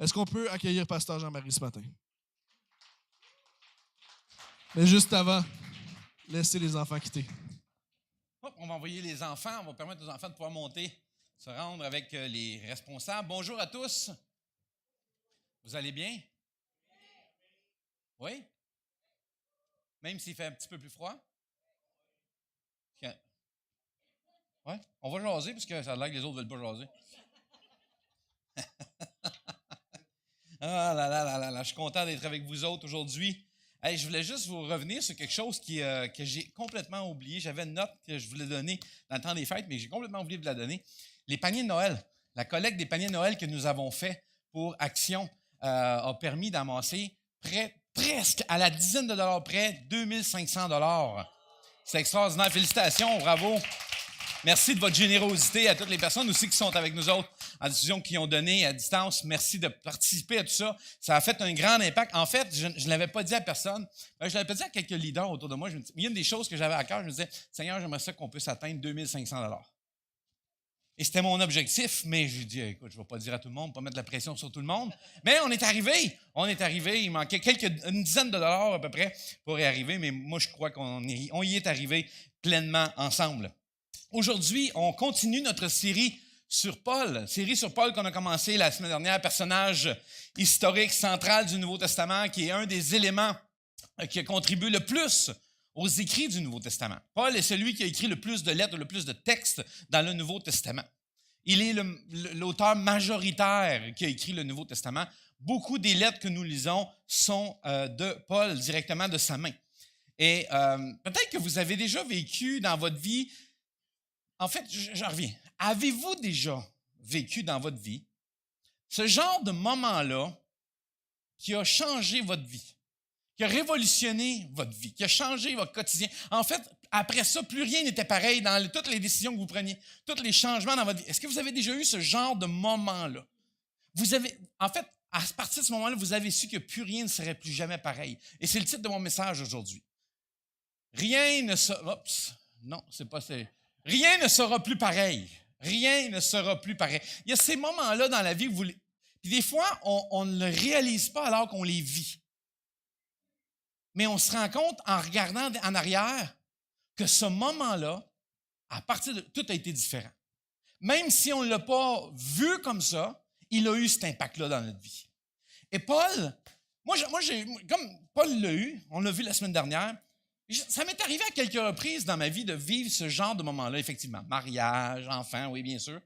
Est-ce qu'on peut accueillir Pasteur Jean-Marie ce matin? Mais juste avant, laissez les enfants quitter. Hop, on va envoyer les enfants, on va permettre aux enfants de pouvoir monter, se rendre avec les responsables. Bonjour à tous. Vous allez bien? Oui? Même s'il fait un petit peu plus froid? Oui? On va jaser parce que ça a l'air que les autres ne veulent pas jaser. Ah là là là là là, je suis content d'être avec vous autres aujourd'hui. Hey, je voulais juste vous revenir sur quelque chose que j'ai complètement oublié. J'avais une note que je voulais donner dans le temps des fêtes, mais j'ai complètement oublié de la donner. Les paniers de Noël. La collecte des paniers de Noël que nous avons fait pour Action a permis d'amasser presque à la dizaine de dollars près, 2500 $. C'est extraordinaire. Félicitations, bravo. Merci de votre générosité à toutes les personnes aussi qui sont avec nous autres en diffusion, qui ont donné à distance. Merci de participer à tout ça. Ça a fait un grand impact. En fait, je ne l'avais pas dit à personne. Je l'avais pas dit à quelques leaders autour de moi. Il y a une des choses que j'avais à cœur. Je me disais, Seigneur, j'aimerais ça qu'on puisse atteindre 2500 $. Et c'était mon objectif, mais j'ai dit, écoute, je ne vais pas dire à tout le monde, pas mettre de la pression sur tout le monde. Mais on est arrivé. Il manquait une dizaine de dollars à peu près pour y arriver, mais moi, je crois qu'on y est arrivé pleinement ensemble. Aujourd'hui, on continue notre série sur Paul qu'on a commencé la semaine dernière, personnage historique central du Nouveau Testament, qui est un des éléments qui a contribué le plus aux écrits du Nouveau Testament. Paul est celui qui a écrit le plus de lettres, le plus de textes dans le Nouveau Testament. Il est l'auteur majoritaire qui a écrit le Nouveau Testament. Beaucoup des lettres que nous lisons sont de Paul, directement de sa main. Et peut-être que vous avez déjà vécu dans votre vie. En fait, j'en reviens. Avez-vous déjà vécu dans votre vie ce genre de moment-là qui a changé votre vie, qui a révolutionné votre vie, qui a changé votre quotidien? En fait, après ça, plus rien n'était pareil dans toutes les décisions que vous preniez, tous les changements dans votre vie. Est-ce que vous avez déjà eu ce genre de moment-là? En fait, à partir de ce moment-là, vous avez su que plus rien ne serait plus jamais pareil. Et c'est le titre de mon message aujourd'hui. Rien ne sera plus pareil. Rien ne sera plus pareil. Il y a ces moments-là dans la vie où puis des fois, on ne le réalise pas alors qu'on les vit. Mais on se rend compte en regardant en arrière que ce moment-là, à partir de tout a été différent. Même si on ne l'a pas vu comme ça, il a eu cet impact-là dans notre vie. Et Paul, comme Paul l'a eu, on l'a vu la semaine dernière, ça m'est arrivé à quelques reprises dans ma vie de vivre ce genre de moment-là, effectivement. Mariage, enfant, oui, bien sûr.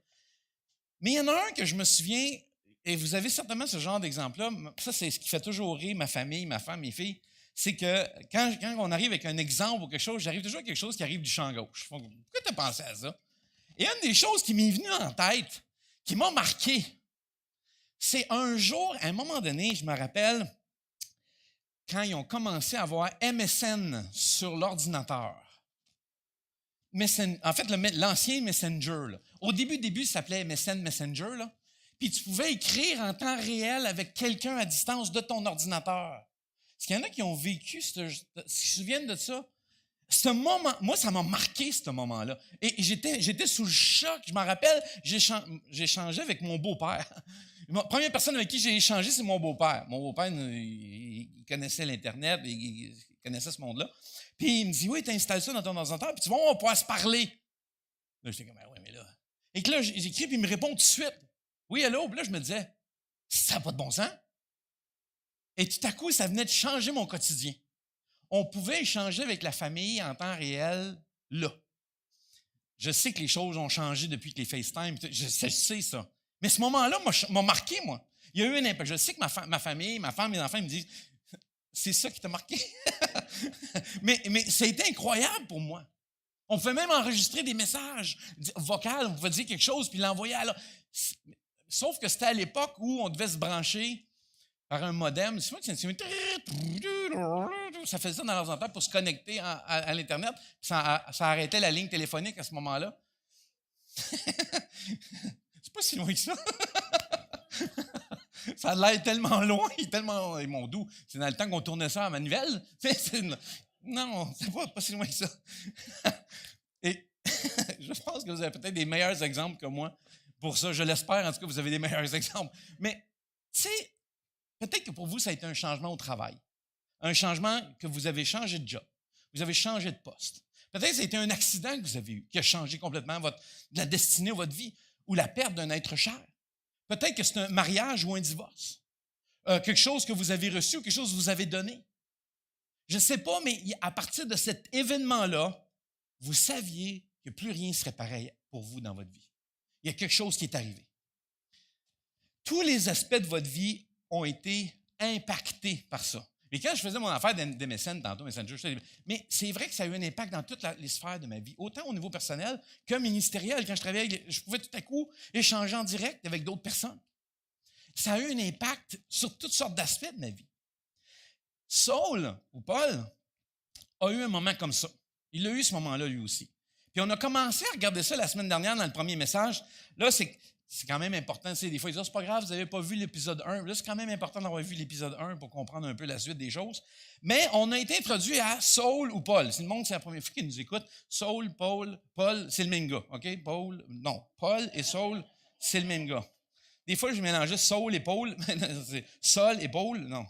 Mais il y en a un que je me souviens, et vous avez certainement ce genre d'exemple-là, ça, c'est ce qui fait toujours rire ma famille, ma femme, mes filles, c'est que quand on arrive avec un exemple ou quelque chose, j'arrive toujours à quelque chose qui arrive du champ gauche. Pourquoi tu as pensé à ça? Et une des choses qui m'est venue en tête, qui m'a marqué, c'est un jour, à un moment donné, je me rappelle, quand ils ont commencé à avoir MSN sur l'ordinateur. En fait, l'ancien Messenger. Là. Au début, ça s'appelait MSN Messenger. Là. Puis tu pouvais écrire en temps réel avec quelqu'un à distance de ton ordinateur. Est-ce qu'il y en a qui ont vécu, qui se souviennent de ça? Ce moment, moi, ça m'a marqué, ce moment-là. Et j'étais sous le choc. Je m'en rappelle, j'ai échangé avec mon beau-père. La première personne avec qui j'ai échangé, c'est mon beau-père. Mon beau-père, il connaissait l'Internet, il connaissait ce monde-là. Puis il me dit, oui, tu installes ça dans ton ordinateur, puis tu vois, on va pouvoir se parler. Là, j'étais comme, oui, mais là. Et que là, j'écris, puis il me répond tout de suite. Oui, allô? Puis là, je me disais, ça n'a pas de bon sens. Et tout à coup, ça venait de changer mon quotidien. On pouvait échanger avec la famille en temps réel, là. Je sais que les choses ont changé depuis que les FaceTime, je sais ça. Mais ce moment-là m'a marqué, moi. Il y a eu un impact. Je sais que ma famille, ma femme, mes enfants ils me disent, c'est ça qui t'a marqué. mais ça a été incroyable pour moi. On pouvait même enregistrer des messages vocaux, on pouvait dire quelque chose puis l'envoyer à l'autre. Sauf que c'était à l'époque où on devait se brancher par un modem. Ça faisait ça dans l'ordinateur pour se connecter à l'Internet. Ça arrêtait la ligne téléphonique à ce moment-là. C'est pas si loin que ça. Ça a l'air tellement loin, tellement mon doux. C'est dans le temps qu'on tournait ça à manivelle. Non, c'est pas si loin que ça. Et je pense que vous avez peut-être des meilleurs exemples que moi pour ça. Je l'espère, en tout cas, vous avez des meilleurs exemples. Mais Tu sais, peut-être que pour vous, ça a été un changement au travail. Un changement que vous avez changé de job. Vous avez changé de poste. Peut-être que ça a été un accident que vous avez eu qui a changé complètement la destinée de votre vie ou la perte d'un être cher. Peut-être que c'est un mariage ou un divorce. Quelque chose que vous avez reçu ou quelque chose que vous avez donné. Je ne sais pas, mais à partir de cet événement-là, vous saviez que plus rien ne serait pareil pour vous dans votre vie. Il y a quelque chose qui est arrivé. Tous les aspects de votre vie ont été impactés par ça. Et quand je faisais mon affaire d'MSN tantôt, Messenger, mais c'est vrai que ça a eu un impact dans toutes les sphères de ma vie, autant au niveau personnel que ministériel. Quand je travaillais, je pouvais tout à coup échanger en direct avec d'autres personnes. Ça a eu un impact sur toutes sortes d'aspects de ma vie. Saul, ou Paul, a eu un moment comme ça. Il a eu ce moment-là, lui aussi. Puis on a commencé à regarder ça la semaine dernière dans le premier message. Là, c'est quand même important. Tu sais, des fois, ils disent, c'est pas grave, vous n'avez pas vu l'épisode 1. Là, c'est quand même important d'avoir vu l'épisode 1 pour comprendre un peu la suite des choses. Mais on a été introduit à Saul ou Paul. Si le monde, c'est la première fois qu'il nous écoute. Saul, Paul, c'est le même gars. OK? Paul et Saul, c'est le même gars. Des fois, je mélangeais Saul et Paul. C'est Saul et Paul. Non.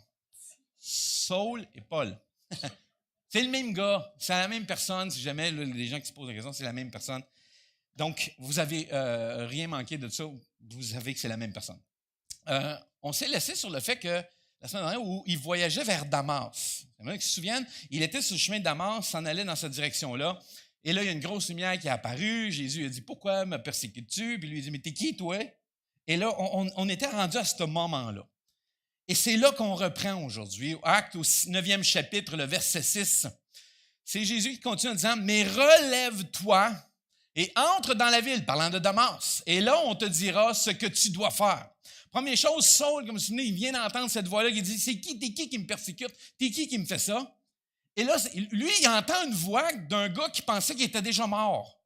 Saul et Paul. C'est le même gars. C'est la même personne. Si jamais les gens qui se posent la question, c'est la même personne. Donc, vous n'avez rien manqué de ça. Vous savez que c'est la même personne. On s'est laissé sur le fait que la semaine dernière, où il voyageait vers Damas. Il y en a qui se souviennent, il était sur le chemin de Damas, s'en allait dans cette direction-là. Et là, il y a une grosse lumière qui est apparue. Jésus a dit, pourquoi me persécutes-tu? Puis lui, il a dit, mais t'es qui, toi? Et là, on était rendu à ce moment-là. Et c'est là qu'on reprend aujourd'hui, Acte au 9e chapitre, le verset 6. C'est Jésus qui continue en disant, mais relève-toi et entre dans la ville, parlant de Damas. Et là, on te dira ce que tu dois faire. Première chose, Saul, comme vous vous souvenez, il vient d'entendre cette voix-là qui dit, t'es qui me persécute? T'es qui me fait ça? Et là, lui, il entend une voix d'un gars qui pensait qu'il était déjà mort.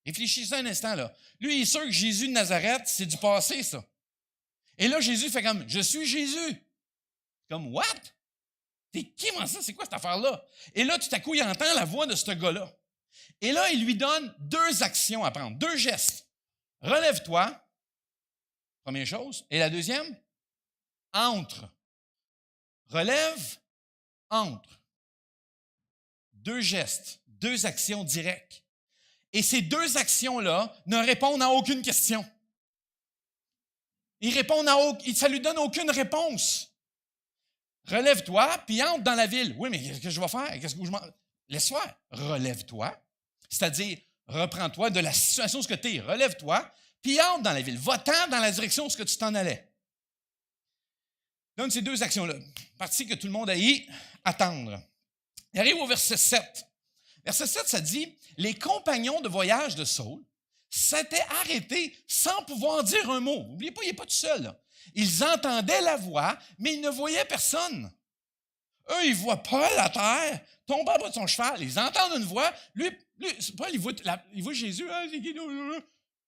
Réfléchissez un instant, là. Lui, il est sûr que Jésus de Nazareth, c'est du passé, ça. Et là, Jésus fait comme, je suis Jésus. Comme, what? T'es qui, moi, ça? C'est quoi cette affaire-là? Et là, tout à coup, il entend la voix de ce gars-là. Et là, il lui donne 2 actions à prendre, 2 gestes. Relève-toi, première chose. Et la deuxième, entre. Relève, entre. 2 gestes, 2 actions directes. Et ces 2 actions-là ne répondent à aucune question. Ça lui donne aucune réponse. Relève-toi, puis entre dans la ville. Oui, mais qu'est-ce que je vais faire? Laisse faire. Relève-toi. C'est-à-dire, reprends-toi de la situation où tu es. Relève-toi, puis entre dans la ville. Va-t'en dans la direction où tu t'en allais. Donne ces 2 actions-là. Partie que tout le monde a eu, attendre. Il arrive au verset 7. Verset 7, ça dit, les compagnons de voyage de Saul s'étaient arrêtés sans pouvoir dire un mot. N'oubliez pas, il n'est pas tout seul. Là. Ils entendaient la voix, mais ils ne voyaient personne. Eux, ils voient Paul à terre, tomber à bas de son cheval. Ils entendent une voix. Lui Paul, il voit Jésus. Ah, c'est qui?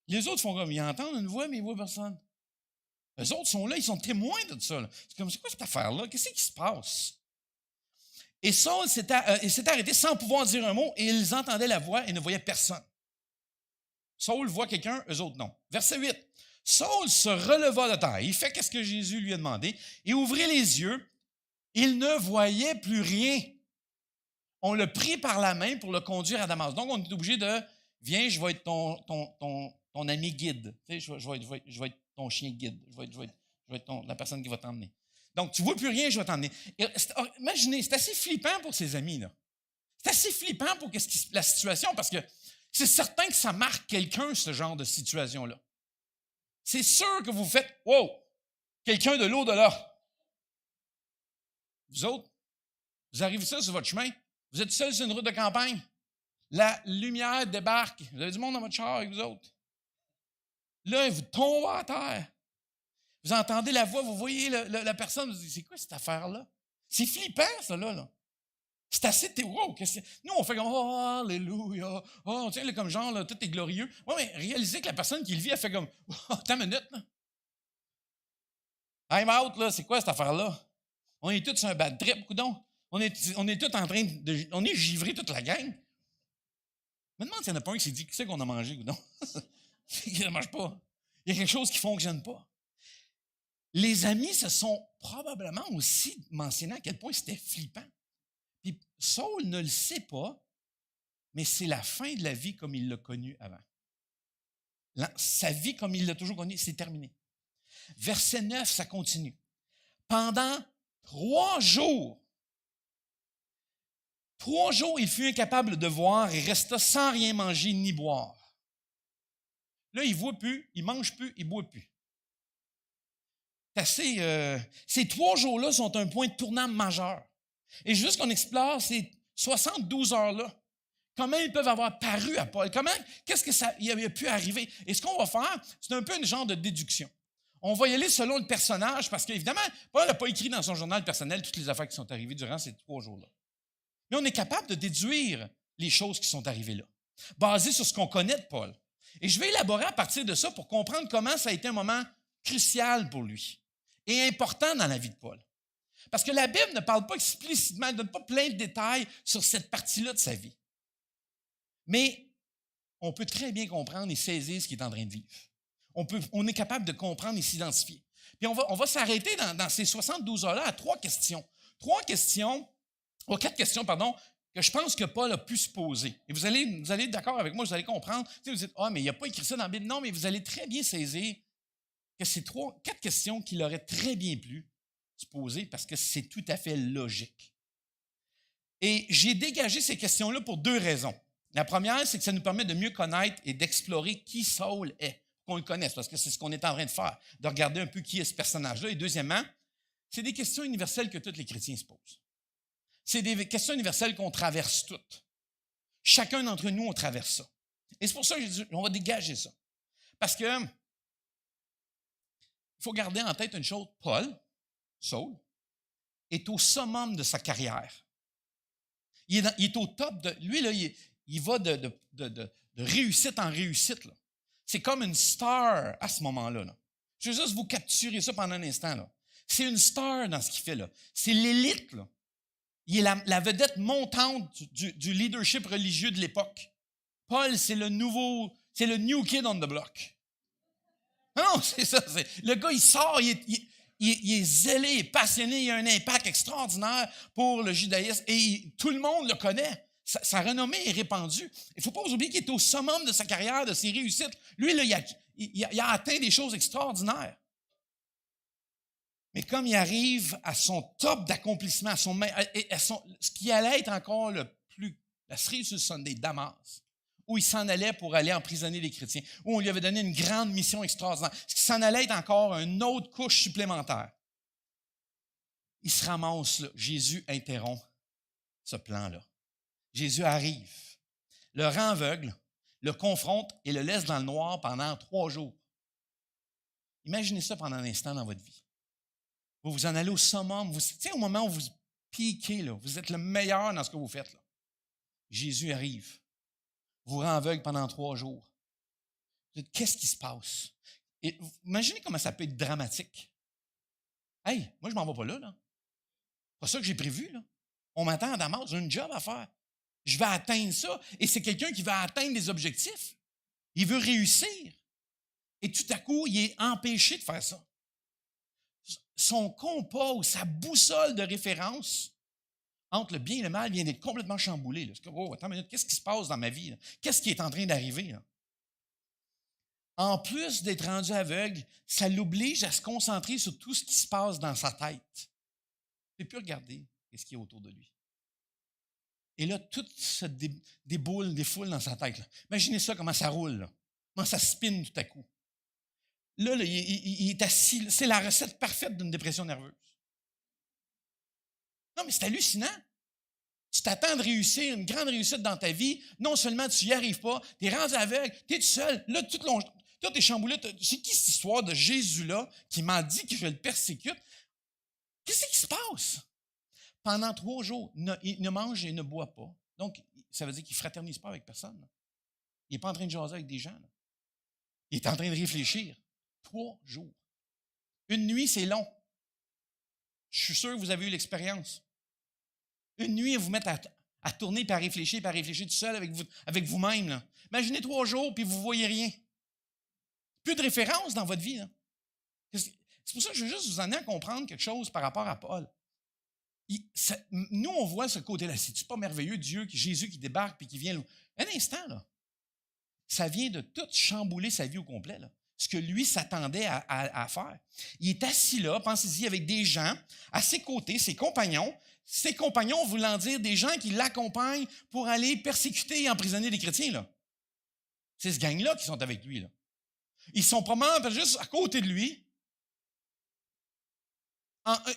Les autres font comme, ils entendent une voix, mais ils ne voient personne. Les autres sont là, ils sont témoins de ça. Là. C'est comme, c'est quoi cette affaire-là? Qu'est-ce qui se passe? Et Saul s'était arrêté sans pouvoir dire un mot, et ils entendaient la voix et ne voyaient personne. Saul voit quelqu'un, eux autres non. Verset 8. Saul se releva de terre. Il fait ce que Jésus lui a demandé et ouvrit les yeux. Il ne voyait plus rien. On l'a pris par la main pour le conduire à Damas. Donc, on est obligé de, viens, je vais être ton ami guide. Tu sais, je vais être ton chien guide. Je vais être la personne qui va t'emmener. Donc, tu ne vois plus rien, je vais t'emmener. Imaginez, c'est assez flippant pour ses amis. Là. C'est assez flippant pour la situation parce que c'est certain que ça marque quelqu'un, ce genre de situation-là. C'est sûr que vous faites « Wow! Quelqu'un de l'au-delà! » Vous autres, vous arrivez ça sur votre chemin, vous êtes seul sur une route de campagne, la lumière débarque, vous avez du monde dans votre char avec vous autres. Là, vous tombez à terre. Vous entendez la voix, vous voyez la personne, vous dites « C'est quoi cette affaire-là? » C'est flippant, ça, là. C'est assez wow, nous, on fait comme « Oh, alléluia! Oh, tiens, comme genre, là, tout est glorieux. » Oui, mais réalisez que la personne qui le vit, elle fait comme « Oh, attends une minute, là. I'm out, là, c'est quoi cette affaire-là? On est tous sur un bad trip, coudonc. On est tous en train de... On est givrés, toute la gang. Je me demande s'il n'y en a pas un qui s'est dit « Qui c'est qu'on a mangé, coudonc? » Il ne mange pas. Il y a quelque chose qui ne fonctionne pas. les amis se sont probablement aussi mentionnés à quel point c'était flippant. Puis Saul ne le sait pas, mais c'est la fin de la vie comme il l'a connue avant. Sa vie comme il l'a toujours connue, c'est terminé. Verset 9, ça continue. Pendant 3 jours, il fut incapable de voir et resta sans rien manger ni boire. Là, il ne voit plus, il ne mange plus, il ne boit plus. Ces 3 jours-là sont un point de tournant majeur. Et juste qu'on explore ces 72 heures-là. Comment ils peuvent avoir paru à Paul? Qu'est-ce que ça il a pu arriver? Et ce qu'on va faire, c'est un peu un genre de déduction. On va y aller selon le personnage, parce qu'évidemment, Paul n'a pas écrit dans son journal personnel toutes les affaires qui sont arrivées durant ces 3 jours-là. Mais on est capable de déduire les choses qui sont arrivées là, basé sur ce qu'on connaît de Paul. Et je vais élaborer à partir de ça pour comprendre comment ça a été un moment crucial pour lui et important dans la vie de Paul. Parce que la Bible ne parle pas explicitement, elle ne donne pas plein de détails sur cette partie-là de sa vie. Mais on peut très bien comprendre et saisir ce qu'il est en train de vivre. On est capable de comprendre et s'identifier. Puis on va s'arrêter dans ces 72 heures-là à 4 questions, que je pense que Paul a pu se poser. Et vous allez être d'accord avec moi, vous allez comprendre. Tu sais, vous dites, mais il n'a pas écrit ça dans la Bible. Non, mais vous allez très bien saisir que c'est 4 questions qu'il aurait très bien pu se poser parce que c'est tout à fait logique. Et j'ai dégagé ces questions-là pour 2 raisons. La première, c'est que ça nous permet de mieux connaître et d'explorer qui Saul est, qu'on le connaisse, parce que c'est ce qu'on est en train de faire, de regarder un peu qui est ce personnage-là. Et deuxièmement, c'est des questions universelles que tous les chrétiens se posent. C'est des questions universelles qu'on traverse toutes. Chacun d'entre nous, on traverse ça. Et c'est pour ça que j'ai dit, on va dégager ça. Parce que il faut garder en tête une chose, Saul, est au summum de sa carrière. Il est au top de... Lui, là, il va de réussite en réussite. Là. C'est comme une star à ce moment-là. Là. Je veux juste vous capturer ça pendant un instant. Là. C'est une star dans ce qu'il fait. Là. C'est l'élite. Là. Il est la vedette montante du leadership religieux de l'époque. Paul, c'est le new kid on the block. Non, c'est ça. Le gars, il sort, il est zélé, il est passionné, il a un impact extraordinaire pour le judaïsme et tout le monde le connaît. Sa renommée est répandue. Il ne faut pas oublier qu'il est au summum de sa carrière, de ses réussites. Lui, là, il a atteint des choses extraordinaires. Mais comme il arrive à son top d'accomplissement, ce qui allait être encore la cerise sur le Sunday, Damas, où il s'en allait pour aller emprisonner les chrétiens, où on lui avait donné une grande mission extraordinaire, ce qui s'en allait être encore une autre couche supplémentaire. Il se ramasse là. Jésus interrompt ce plan-là. Jésus arrive, le rend aveugle, le confronte et le laisse dans le noir pendant 3 jours. Imaginez ça pendant un instant dans votre vie. Vous vous en allez au summum. Tu sais, au moment où vous piquez, là, vous êtes le meilleur dans ce que vous faites. Là. Jésus arrive, vous rend aveugle pendant 3 jours. Vous dites, qu'est-ce qui se passe? Et imaginez comment ça peut être dramatique. Hey, moi, je m'en vais pas là. C'est pas ça que j'ai prévu. Là. On m'attend à Damas, j'ai un job à faire. Je vais atteindre ça. Et c'est quelqu'un qui va atteindre des objectifs. Il veut réussir. Et tout à coup, il est empêché de faire ça. Son compas ou sa boussole de référence entre le bien et le mal vient d'être complètement chamboulé. Là. Oh, attends une minute, qu'est-ce qui se passe dans ma vie? Là? Qu'est-ce qui est en train d'arriver? Là? En plus d'être rendu aveugle, ça l'oblige à se concentrer sur tout ce qui se passe dans sa tête. Il ne peut plus regarder ce qui est autour de lui. Et là, tout se défoule dans sa tête. Là. Imaginez ça, comment ça roule. Là. Comment ça spinne tout à coup. Là, il est assis. C'est la recette parfaite d'une dépression nerveuse. Non, mais c'est hallucinant. Tu t'attends de réussir une grande réussite dans ta vie. Non seulement tu n'y arrives pas, tu es rendu aveugle, tu es tout seul. Là, tout est chamboulé. C'est qui cette histoire de Jésus-là qui m'a dit que je le persécute? Qu'est-ce qui se passe? Pendant 3 jours, il ne mange et ne boit pas. Donc, ça veut dire qu'il ne fraternise pas avec personne. Là. Il n'est pas en train de jaser avec des gens. Là. Il est en train de réfléchir. 3 jours. Une nuit, c'est long. Je suis sûr que vous avez eu l'expérience. Une nuit, vous mettre à tourner et à réfléchir tout seul avec vous-même. Là. Imaginez 3 jours puis vous ne voyez rien. Plus de référence dans votre vie. Là. C'est pour ça que je veux juste vous amener à comprendre quelque chose par rapport à Paul. Nous, on voit ce côté-là. C'est-tu pas merveilleux, Jésus qui débarque puis qui vient... Un instant, là. Ça vient de tout chambouler sa vie au complet, là. Ce que lui s'attendait à faire. Il est assis là, pensez-y, avec des gens à ses côtés, ses compagnons voulant dire des gens qui l'accompagnent pour aller persécuter et emprisonner les chrétiens, là. C'est ce gang-là qui sont avec lui, là. Ils sont probablement juste à côté de lui.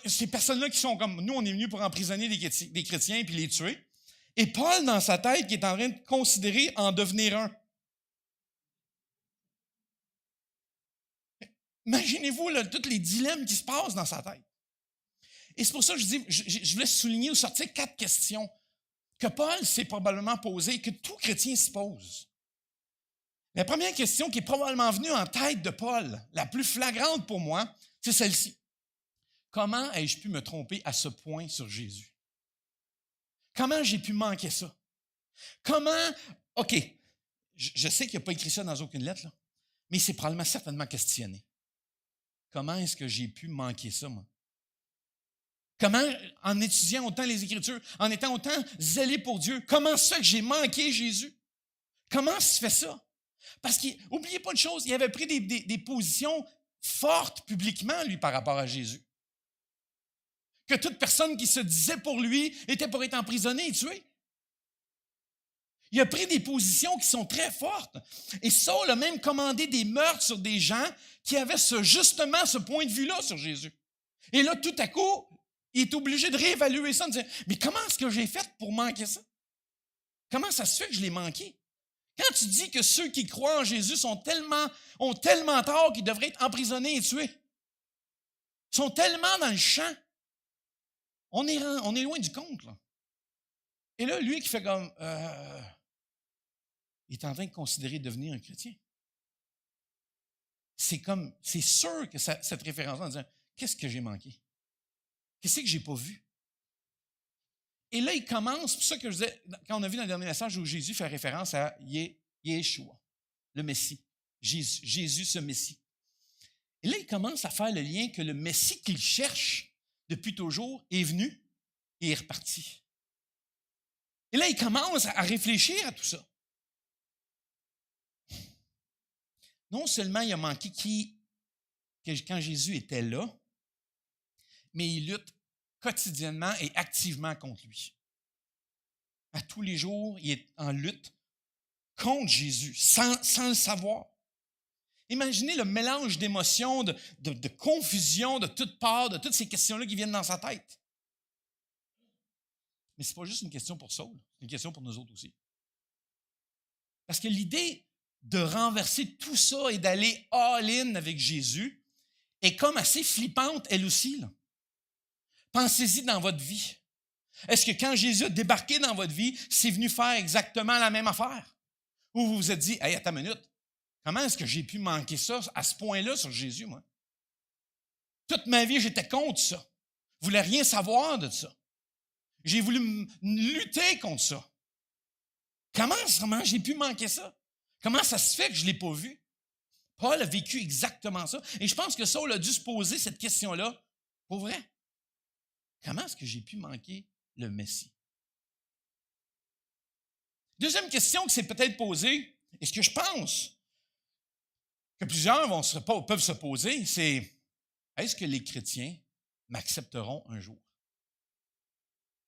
Ces personnes-là qui sont comme, nous, on est venus pour emprisonner des chrétiens puis les tuer. Et Paul, dans sa tête, qui est en train de considérer en devenir un. Imaginez-vous là, tous les dilemmes qui se passent dans sa tête. Et c'est pour ça que je voulais souligner ou sortir 4 questions que Paul s'est probablement posées, que tout chrétien se pose. La première question qui est probablement venue en tête de Paul, la plus flagrante pour moi, c'est celle-ci. Comment ai-je pu me tromper à ce point sur Jésus? Comment j'ai pu manquer ça? OK, je sais qu'il n'a pas écrit ça dans aucune lettre, là, mais il s'est probablement certainement questionné. Comment est-ce que j'ai pu manquer ça, moi? Comment, en étudiant autant les Écritures, en étant autant zélé pour Dieu, comment ça que j'ai manqué Jésus? Comment se fait ça? Parce n'oubliez pas une chose, il avait pris des positions fortes publiquement, lui, par rapport à Jésus. Que toute personne qui se disait pour lui était pour être emprisonnée et tuée. Il a pris des positions qui sont très fortes. Et Saul a même commandé des meurtres sur des gens qui avaient justement ce point de vue-là sur Jésus. Et là, tout à coup, il est obligé de réévaluer ça, de dire, mais comment est-ce que j'ai fait pour manquer ça? Comment ça se fait que je l'ai manqué? Quand tu dis que ceux qui croient en Jésus ont tellement tort qu'ils devraient être emprisonnés et tués, sont tellement dans le champ, on est loin du compte, là. Et là, lui qui fait comme, il est en train de considérer devenir un chrétien. C'est sûr que cette référence-là, en disant, qu'est-ce que j'ai manqué? Qu'est-ce que j'ai pas vu? Et là, il commence, c'est pour ça que je disais, quand on a vu dans le dernier message où Jésus fait référence à Yeshua, le Messie. Jésus, ce Messie. Et là, il commence à faire le lien que le Messie qu'il cherche depuis toujours est venu et est reparti. Et là, il commence à réfléchir à tout ça. Non seulement il a manqué quand Jésus était là, mais il lutte quotidiennement et activement contre lui. À tous les jours, il est en lutte contre Jésus, sans le savoir. Imaginez le mélange d'émotions, de confusion, de toutes parts, de toutes ces questions-là qui viennent dans sa tête. Mais ce n'est pas juste une question pour Saul, c'est une question pour nous autres aussi. Parce que l'idée de renverser tout ça et d'aller all-in avec Jésus est comme assez flippante, elle aussi, là. Pensez-y dans votre vie. Est-ce que quand Jésus a débarqué dans votre vie, c'est venu faire exactement la même affaire? Ou vous vous êtes dit, hey, attends une minute, comment est-ce que j'ai pu manquer ça à ce point-là sur Jésus, moi? Toute ma vie, j'étais contre ça. Je voulais rien savoir de ça. J'ai voulu lutter contre ça. Comment j'ai pu manquer ça? Comment ça se fait que je ne l'ai pas vu? Paul a vécu exactement ça. Et je pense que Saul a dû se poser cette question-là. Pour vrai. Comment est-ce que j'ai pu manquer le Messie? Deuxième question qui s'est peut-être posée, et ce que je pense que plusieurs peuvent se poser, c'est est-ce que les chrétiens m'accepteront un jour?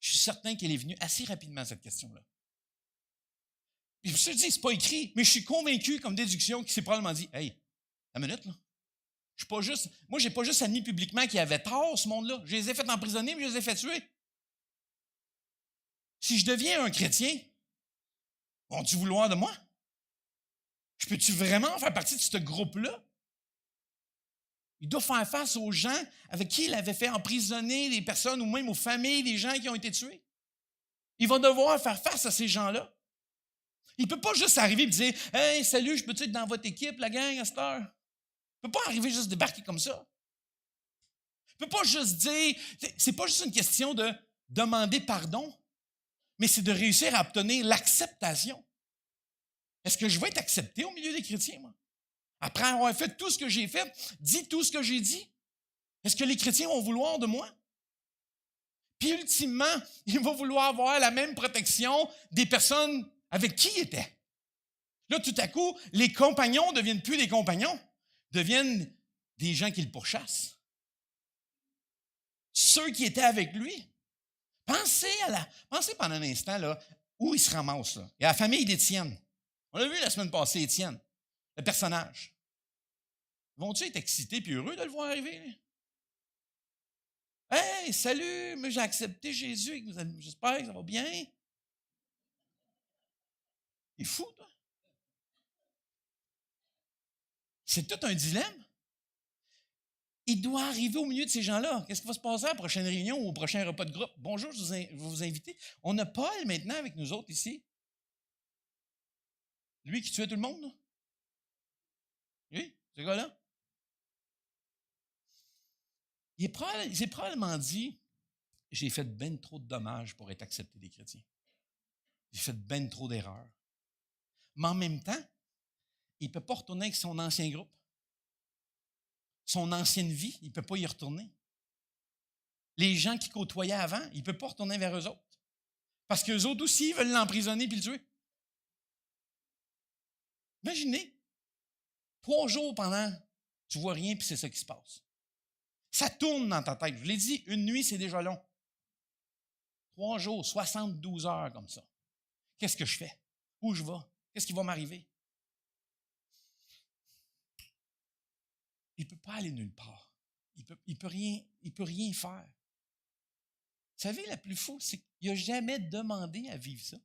Je suis certain qu'elle est venue assez rapidement, cette question-là. Puis je me dis, c'est pas écrit, mais je suis convaincu, comme déduction, qu'il s'est probablement dit, hey, une minute, là. Moi, j'ai pas juste admis publiquement qu'il y avait tort, ce monde-là. Je les ai fait emprisonner, mais je les ai fait tuer. Si je deviens un chrétien, vont-tu vouloir de moi? Je peux-tu vraiment faire partie de ce groupe-là? Il doit faire face aux gens avec qui il avait fait emprisonner des personnes ou même aux familles des gens qui ont été tués. Il va devoir faire face à ces gens-là. Il ne peut pas juste arriver et dire « Hey, salut, je peux-tu être dans votre équipe, la gang, à cette heure? » Il ne peut pas arriver juste débarquer comme ça. Il ne peut pas juste dire... C'est pas juste une question de demander pardon, mais c'est de réussir à obtenir l'acceptation. Est-ce que je vais être accepté au milieu des chrétiens, moi? Après avoir fait tout ce que j'ai fait, dit tout ce que j'ai dit? Est-ce que les chrétiens vont vouloir de moi? Puis ultimement, il va vouloir avoir la même protection des personnes avec qui il était. Là, tout à coup, les compagnons ne deviennent plus des compagnons, deviennent des gens qui le pourchassent. Ceux qui étaient avec lui. Pensez pendant un instant là, où il se ramasse. Là. Il y a la famille d'Étienne. On l'a vu la semaine passée, Étienne, le personnage. Vont-ils être excités et heureux de le voir arriver? Là? Hey, salut, moi j'ai accepté Jésus, j'espère que ça va bien. Il est fou, toi. C'est tout un dilemme. Il doit arriver au milieu de ces gens-là. Qu'est-ce qui va se passer à la prochaine réunion ou au prochain repas de groupe? Bonjour, je vais vous inviter. On a Paul maintenant avec nous autres ici. Lui qui tuait tout le monde, là. Oui, ce gars-là. Il s'est probablement dit, j'ai fait ben trop de dommages pour être accepté des chrétiens. J'ai fait ben trop d'erreurs. Mais en même temps, il ne peut pas retourner avec son ancien groupe. Son ancienne vie, il ne peut pas y retourner. Les gens qui côtoyaient avant, il ne peut pas retourner vers eux autres. Parce qu'eux autres aussi veulent l'emprisonner puis le tuer. Imaginez, 3 jours pendant, tu ne vois rien puis c'est ça qui se passe. Ça tourne dans ta tête. Je l'ai dit, une nuit, c'est déjà long. 3 jours, 72 heures comme ça. Qu'est-ce que je fais? Où je vais? Qu'est-ce qui va m'arriver? Il ne peut pas aller nulle part. Il peut rien faire. Vous savez, le plus fou, c'est qu'il n'a jamais demandé à vivre ça.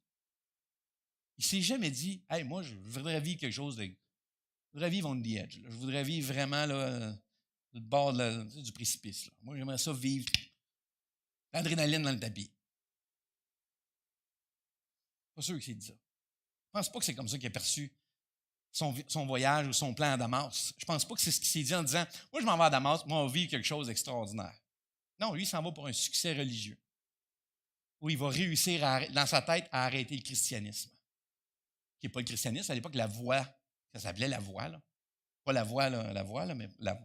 Il ne s'est jamais dit, hey, moi, je voudrais vivre quelque chose de. Je voudrais vivre on the edge. Là. Je voudrais vivre vraiment là, le bord du précipice. Là. Moi, j'aimerais ça vivre l'adrénaline dans le tapis. Pas sûr qu'il s'est dit ça. Je ne pense pas que c'est comme ça qu'il a perçu son voyage ou son plan à Damas. Je ne pense pas que c'est ce qu'il s'est dit en disant, moi, je m'en vais à Damas, moi, on va vivre quelque chose d'extraordinaire. Non, lui, il s'en va pour un succès religieux. Où il va réussir, dans sa tête, à arrêter le christianisme. Qui n'est pas le christianisme, à l'époque, la voix, ça s'appelait la voix, là. Pas la voix, là, mais pas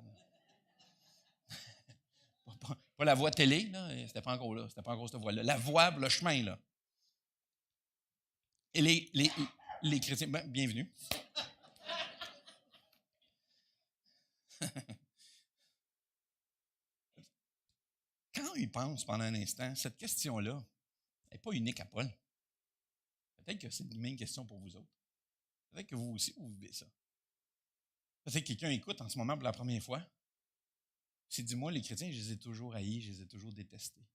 la voix télé, là. C'était pas encore là, c'était pas encore cette voix-là. La voix, le chemin, là. Et les chrétiens, bienvenue. Quand il pense pendant un instant, cette question-là n'est pas unique à Paul. Peut-être que c'est une même question pour vous autres. Peut-être que vous aussi, vous vivez ça. Peut-être que quelqu'un écoute en ce moment pour la première fois. C'est dit, moi, les chrétiens, je les ai toujours haïs, je les ai toujours détestés.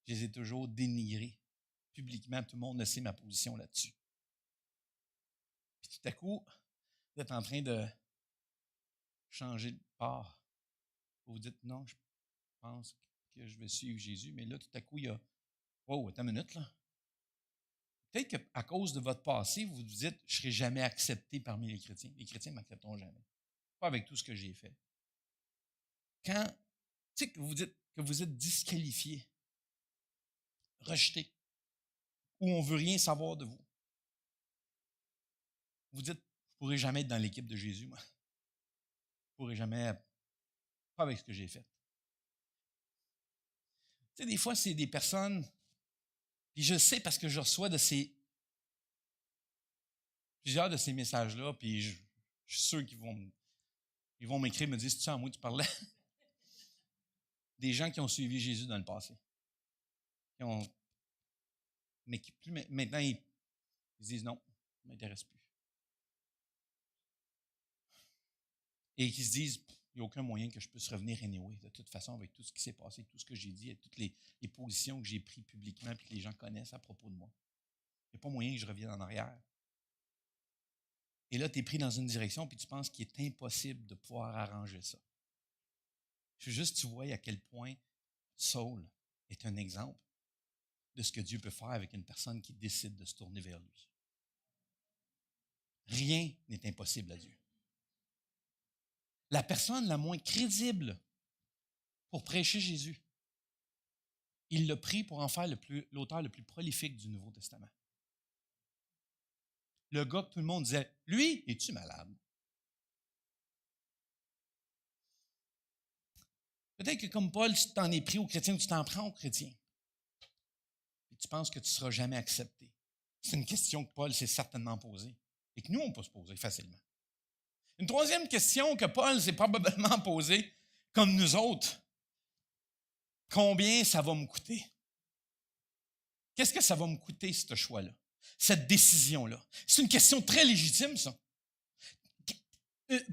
Je les ai toujours dénigrés. Publiquement, tout le monde sait ma position là-dessus. Puis tout à coup, vous êtes en train de changer de part. Vous vous dites, non, je pense que je vais suivre Jésus, mais là, tout à coup, il y a, oh, attends une minute, là. Peut-être qu'à cause de votre passé, vous vous dites, je ne serai jamais accepté parmi les chrétiens. Les chrétiens ne m'accepteront jamais. Pas avec tout ce que j'ai fait. Quand, tu sais, que vous dites que vous êtes disqualifié, rejeté, ou on ne veut rien savoir de vous, vous dites, je ne pourrai jamais être dans l'équipe de Jésus, moi. Je ne pourrai jamais, pas avec ce que j'ai fait. Tu sais, des fois, c'est des personnes, puis je sais parce que je reçois plusieurs de ces messages-là, puis je suis sûr qu'ils vont m'écrire, me dire, c'est-tu à moi que tu parlais? Des gens qui ont suivi Jésus dans le passé. Mais qui maintenant, ils disent non, ça ne m'intéresse plus. Et qui se disent, il n'y a aucun moyen que je puisse revenir anyway, de toute façon, avec tout ce qui s'est passé, tout ce que j'ai dit, et toutes les positions que j'ai prises publiquement et que les gens connaissent à propos de moi. Il n'y a pas moyen que je revienne en arrière. Et là, tu es pris dans une direction puis tu penses qu'il est impossible de pouvoir arranger ça. Je veux juste que tu vois à quel point Saul est un exemple de ce que Dieu peut faire avec une personne qui décide de se tourner vers lui. Rien n'est impossible à Dieu. La personne la moins crédible pour prêcher Jésus, il l'a pris pour en faire l'auteur le plus prolifique du Nouveau Testament. Le gars que tout le monde disait, lui, es-tu malade? Peut-être que comme Paul, tu t'en es pris aux chrétiens ou tu t'en prends aux chrétiens. Et tu penses que tu ne seras jamais accepté. C'est une question que Paul s'est certainement posée et que nous, on peut se poser facilement. Une troisième question que Paul s'est probablement posée, comme nous autres, combien ça va me coûter? Qu'est-ce que ça va me coûter, ce choix-là? Cette décision-là? C'est une question très légitime, ça.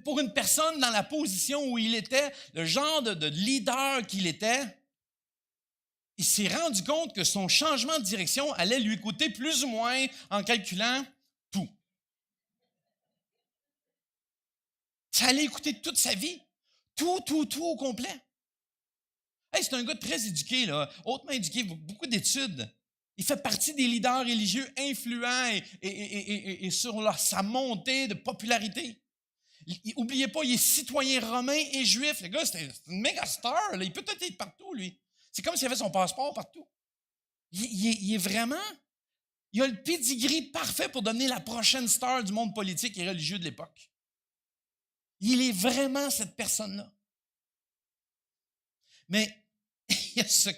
Pour une personne dans la position où il était, le genre de leader qu'il était, il s'est rendu compte que son changement de direction allait lui coûter plus ou moins en calculant tout. Ça allait coûter toute sa vie. Tout au complet. Hey, c'est un gars très éduqué, là, hautement éduqué, beaucoup d'études. Il fait partie des leaders religieux influents et sur sa montée de popularité. N'oubliez pas, il est citoyen romain et juif. Le gars, c'est une méga star. Là. Il peut être partout, lui. C'est comme s'il avait son passeport partout. Il est vraiment... Il a le pedigree parfait pour devenir la prochaine star du monde politique et religieux de l'époque. Il est vraiment cette personne-là. Mais il y a ce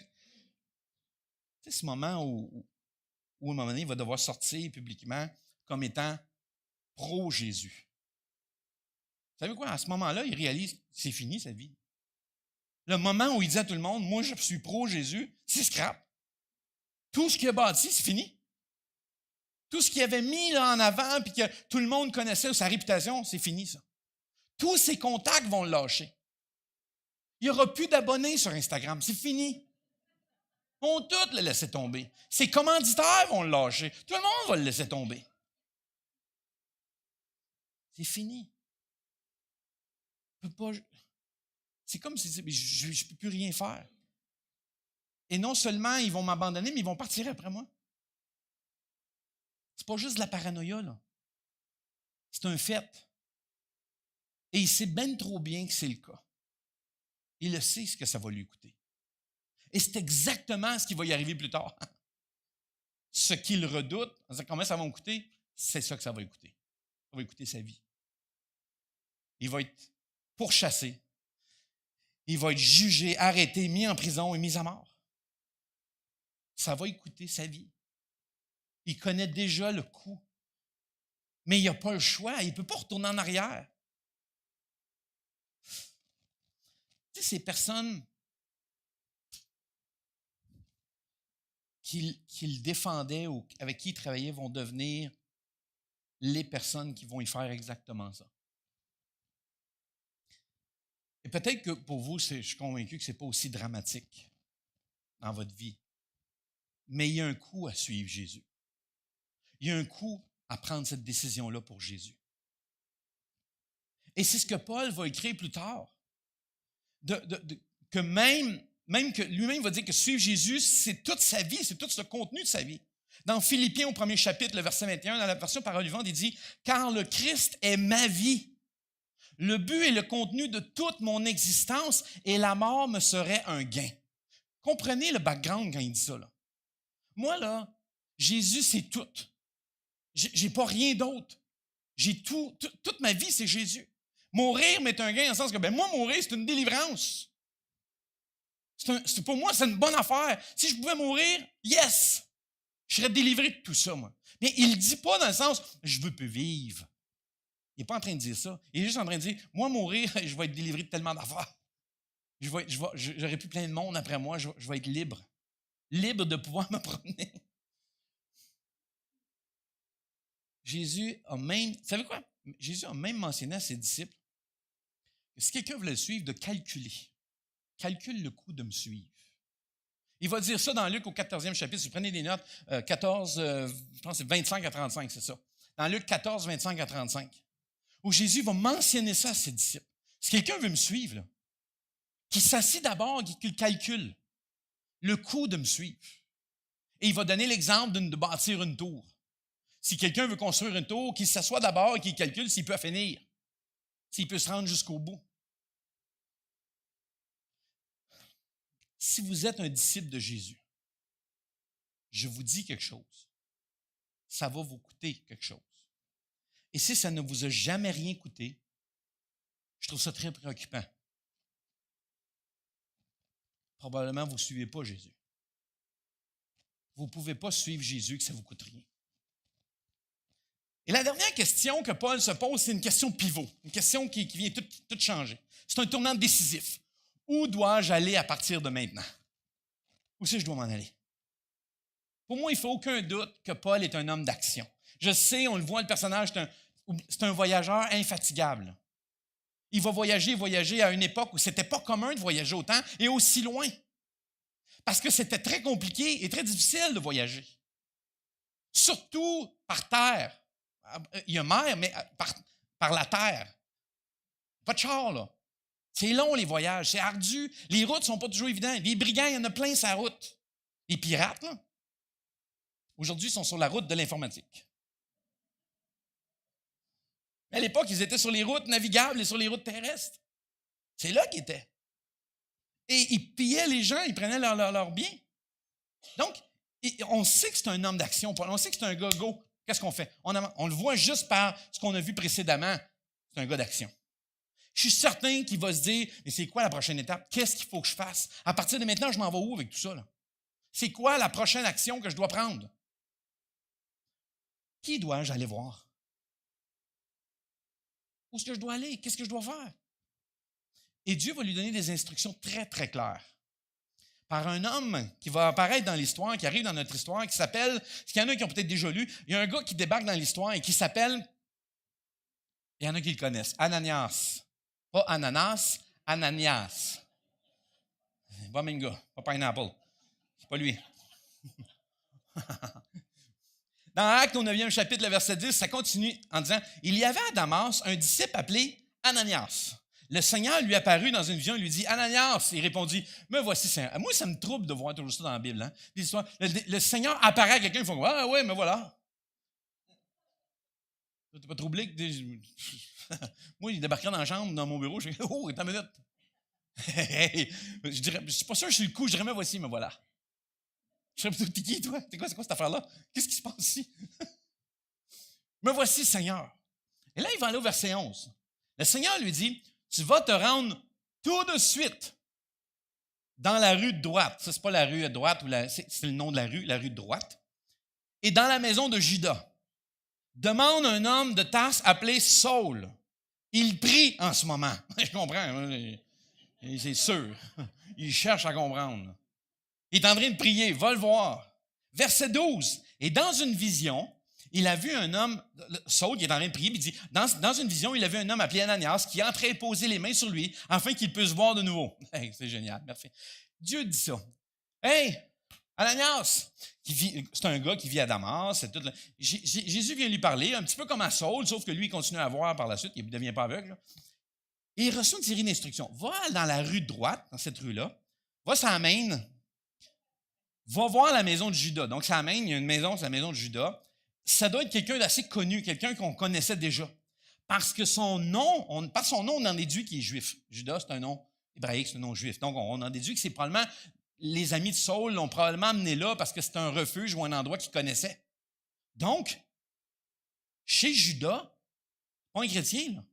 moment où, à un moment donné, il va devoir sortir publiquement comme étant pro-Jésus. Vous savez quoi? À ce moment-là, il réalise que c'est fini sa vie. Le moment où il dit à tout le monde, moi, je suis pro-Jésus, c'est scrap. Tout ce qu'il a bâti, c'est fini. Tout ce qu'il avait mis là en avant puis que tout le monde connaissait, sa réputation, c'est fini, ça. Tous ses contacts vont le lâcher. Il n'y aura plus d'abonnés sur Instagram, c'est fini. Ils vont tous le laisser tomber. Ses commanditaires vont le lâcher. Tout le monde va le laisser tomber. C'est fini. C'est comme si je ne peux plus rien faire. Et non seulement ils vont m'abandonner, mais ils vont partir après moi. C'est pas juste de la paranoïa, là. C'est un fait. Et il sait bien trop bien que c'est le cas. Il le sait ce que ça va lui coûter. Et c'est exactement ce qui va y arriver plus tard. Ce qu'il redoute, en disant combien ça va me coûter, c'est ça que ça va lui coûter. Ça va lui coûter sa vie. Il va être pourchassé. Il va être jugé, arrêté, mis en prison et mis à mort. Ça va lui coûter sa vie. Il connaît déjà le coût. Mais il n'a pas le choix. Il ne peut pas retourner en arrière. Tu sais, ces personnes qu'il défendait ou avec qui il travaillait vont devenir les personnes qui vont y faire exactement ça. Et peut-être que pour vous, je suis convaincu que ce n'est pas aussi dramatique dans votre vie. Mais il y a un coût à suivre Jésus. Il y a un coût à prendre cette décision-là pour Jésus. Et c'est ce que Paul va écrire plus tard. Que même que lui-même va dire que suivre Jésus, c'est toute sa vie, c'est tout ce contenu de sa vie. Dans Philippiens, au premier chapitre, le verset 21, dans la version Parole vivante, il dit « Car le Christ est ma vie. Le but et le contenu de toute mon existence et la mort me serait un gain. » Comprenez le background quand il dit ça, là. Moi, là, Jésus, c'est tout. J'ai pas rien d'autre. J'ai toute ma vie, c'est Jésus. Mourir m'est un gain, dans le sens que, moi, mourir, c'est une délivrance. Pour moi, c'est une bonne affaire. Si je pouvais mourir, yes! Je serais délivré de tout ça, moi. Mais il ne dit pas dans le sens, je veux plus vivre. Il n'est pas en train de dire ça. Il est juste en train de dire, moi, mourir, je vais être délivré de tellement d'affaires. J'aurai plus plein de monde après moi, je vais être libre. Libre de pouvoir me promener. Jésus a même, vous savez quoi? Jésus a même mentionné à ses disciples que si quelqu'un voulait le suivre, de calculer. Calcule le coût de me suivre. Il va dire ça dans Luc au 14e chapitre. Si vous prenez des notes, 14, je pense que c'est 25 à 35, c'est ça. Dans Luc 14, 25 à 35. Où Jésus va mentionner ça à ses disciples. Si quelqu'un veut me suivre, là, qu'il s'assied d'abord et qu'il calcule le coût de me suivre. Et il va donner l'exemple de bâtir une tour. Si quelqu'un veut construire une tour, qu'il s'assoie d'abord et qu'il calcule s'il peut en finir, s'il peut se rendre jusqu'au bout. Si vous êtes un disciple de Jésus, je vous dis quelque chose. Ça va vous coûter quelque chose. Et si ça ne vous a jamais rien coûté, je trouve ça très préoccupant. probablement vous ne suivez pas Jésus. Vous ne pouvez pas suivre Jésus, que ça ne vous coûte rien. Et la dernière question que Paul se pose, c'est une question pivot, une question qui vient tout changer. C'est un tournant décisif. Où dois-je aller à partir de maintenant? Où c'est que je dois m'en aller? Pour moi, il ne fait aucun doute que Paul est un homme d'action. Je sais, on le voit, le personnage, c'est un voyageur infatigable. Il va voyager à une époque où ce n'était pas commun de voyager autant et aussi loin. Parce que c'était très compliqué et très difficile de voyager. Surtout par terre. Il y a mer, mais par la terre. Pas de char, là. C'est long, les voyages. C'est ardu. Les routes ne sont pas toujours évidentes. Les brigands, il y en a plein sur la route. Les pirates, là, aujourd'hui, sont sur la route de l'informatique. Mais à l'époque, ils étaient sur les routes navigables et sur les routes terrestres. C'est là qu'ils étaient. Et ils pillaient les gens, ils prenaient leurs biens. Donc, on sait que c'est un homme d'action, on sait que c'est un gars go. Qu'est-ce qu'on fait? On le voit juste par ce qu'on a vu précédemment. C'est un gars d'action. Je suis certain qu'il va se dire, mais c'est quoi la prochaine étape? Qu'est-ce qu'il faut que je fasse? À partir de maintenant, je m'en vais où avec tout ça, là? C'est quoi la prochaine action que je dois prendre? Qui dois-je aller voir? Où est-ce que je dois aller? Qu'est-ce que je dois faire? Et Dieu va lui donner des instructions très, très claires. Par un homme qui va apparaître dans l'histoire, qui arrive dans notre histoire, qui s'appelle, il y en a qui ont peut-être déjà lu, il y a un gars qui débarque dans l'histoire et qui s'appelle, il y en a qui le connaissent, Ananias. Pas Ananas, Ananias. Pas même gars, pas Pineapple. C'est pas lui. Dans Actes, au 9e chapitre, le verset 10, ça continue en disant, il y avait à Damas un disciple appelé Ananias. Le Seigneur lui apparut dans une vision et lui dit, Ananias, il répondit, me voici Seigneur. Moi, ça me trouble de voir toujours ça dans la Bible. Hein? Le Seigneur apparaît à quelqu'un, ils font, ah ouais, me voilà. T'es pas troublé? Moi, il débarquerait dans la chambre, dans mon bureau, je dis, oh, attends une minute. Je suis pas sûr que je suis le coup, je dirais, me voici, me voilà. Je serais plutôt, t'es qui, toi? C'est quoi cette affaire-là? Qu'est-ce qui se passe ici? Me voici, Seigneur. Et là, il va aller au verset 11. Le Seigneur lui dit, tu vas te rendre tout de suite dans la rue de droite. Ça, c'est pas la rue à droite, c'est le nom de la rue de droite. Et dans la maison de Judas. Demande un homme de Tarse appelé Saul. Il prie en ce moment. Je comprends, c'est sûr. Il cherche à comprendre. Il est en train de prier, va le voir. Verset 12. Et dans une vision, il a vu un homme, Saul qui est en train de prier, il dit, dans une vision, il a vu un homme appelé Ananias qui entrait poser les mains sur lui afin qu'il puisse voir de nouveau. Hey, c'est génial, merci. Dieu dit ça. Hey, Ananias, c'est un gars qui vit à Damas. Jésus vient lui parler, un petit peu comme à Saul, sauf que lui, il continue à voir par la suite, il ne devient pas aveugle. Là. Et il reçoit une série d'instructions. Va dans la rue de droite, dans cette rue-là, va sur la main, va voir la maison de Judas. Donc, ça amène, il y a une maison, c'est la maison de Judas. Ça doit être quelqu'un d'assez connu, quelqu'un qu'on connaissait déjà. Parce que son nom, par son nom, on en déduit qu'il est juif. Judas, c'est un nom hébraïque, c'est un nom juif. Donc, on en déduit que c'est probablement, les amis de Saul l'ont probablement amené là parce que c'était un refuge ou un endroit qu'il connaissait. Donc, chez Judas, pas un chrétien, là.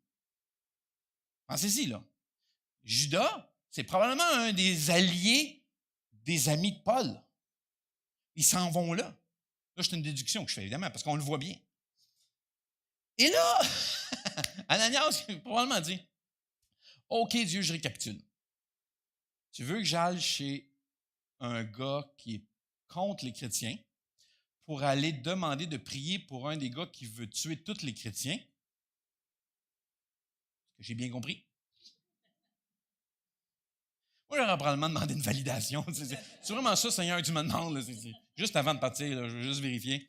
Pensez-y, là. Judas, c'est probablement un des alliés des amis de Paul. Ils s'en vont là. Là, c'est une déduction que je fais, évidemment, parce qu'on le voit bien. Et là, Ananias probablement dit, « OK, Dieu, je récapitule. Tu veux que j'aille chez un gars qui est contre les chrétiens pour aller demander de prier pour un des gars qui veut tuer tous les chrétiens? Est-ce que j'ai bien compris? Moi, j'aurais probablement demandé une validation. C'est vraiment ça, Seigneur, que tu me demandes. Là, juste avant de partir, là, je veux juste vérifier.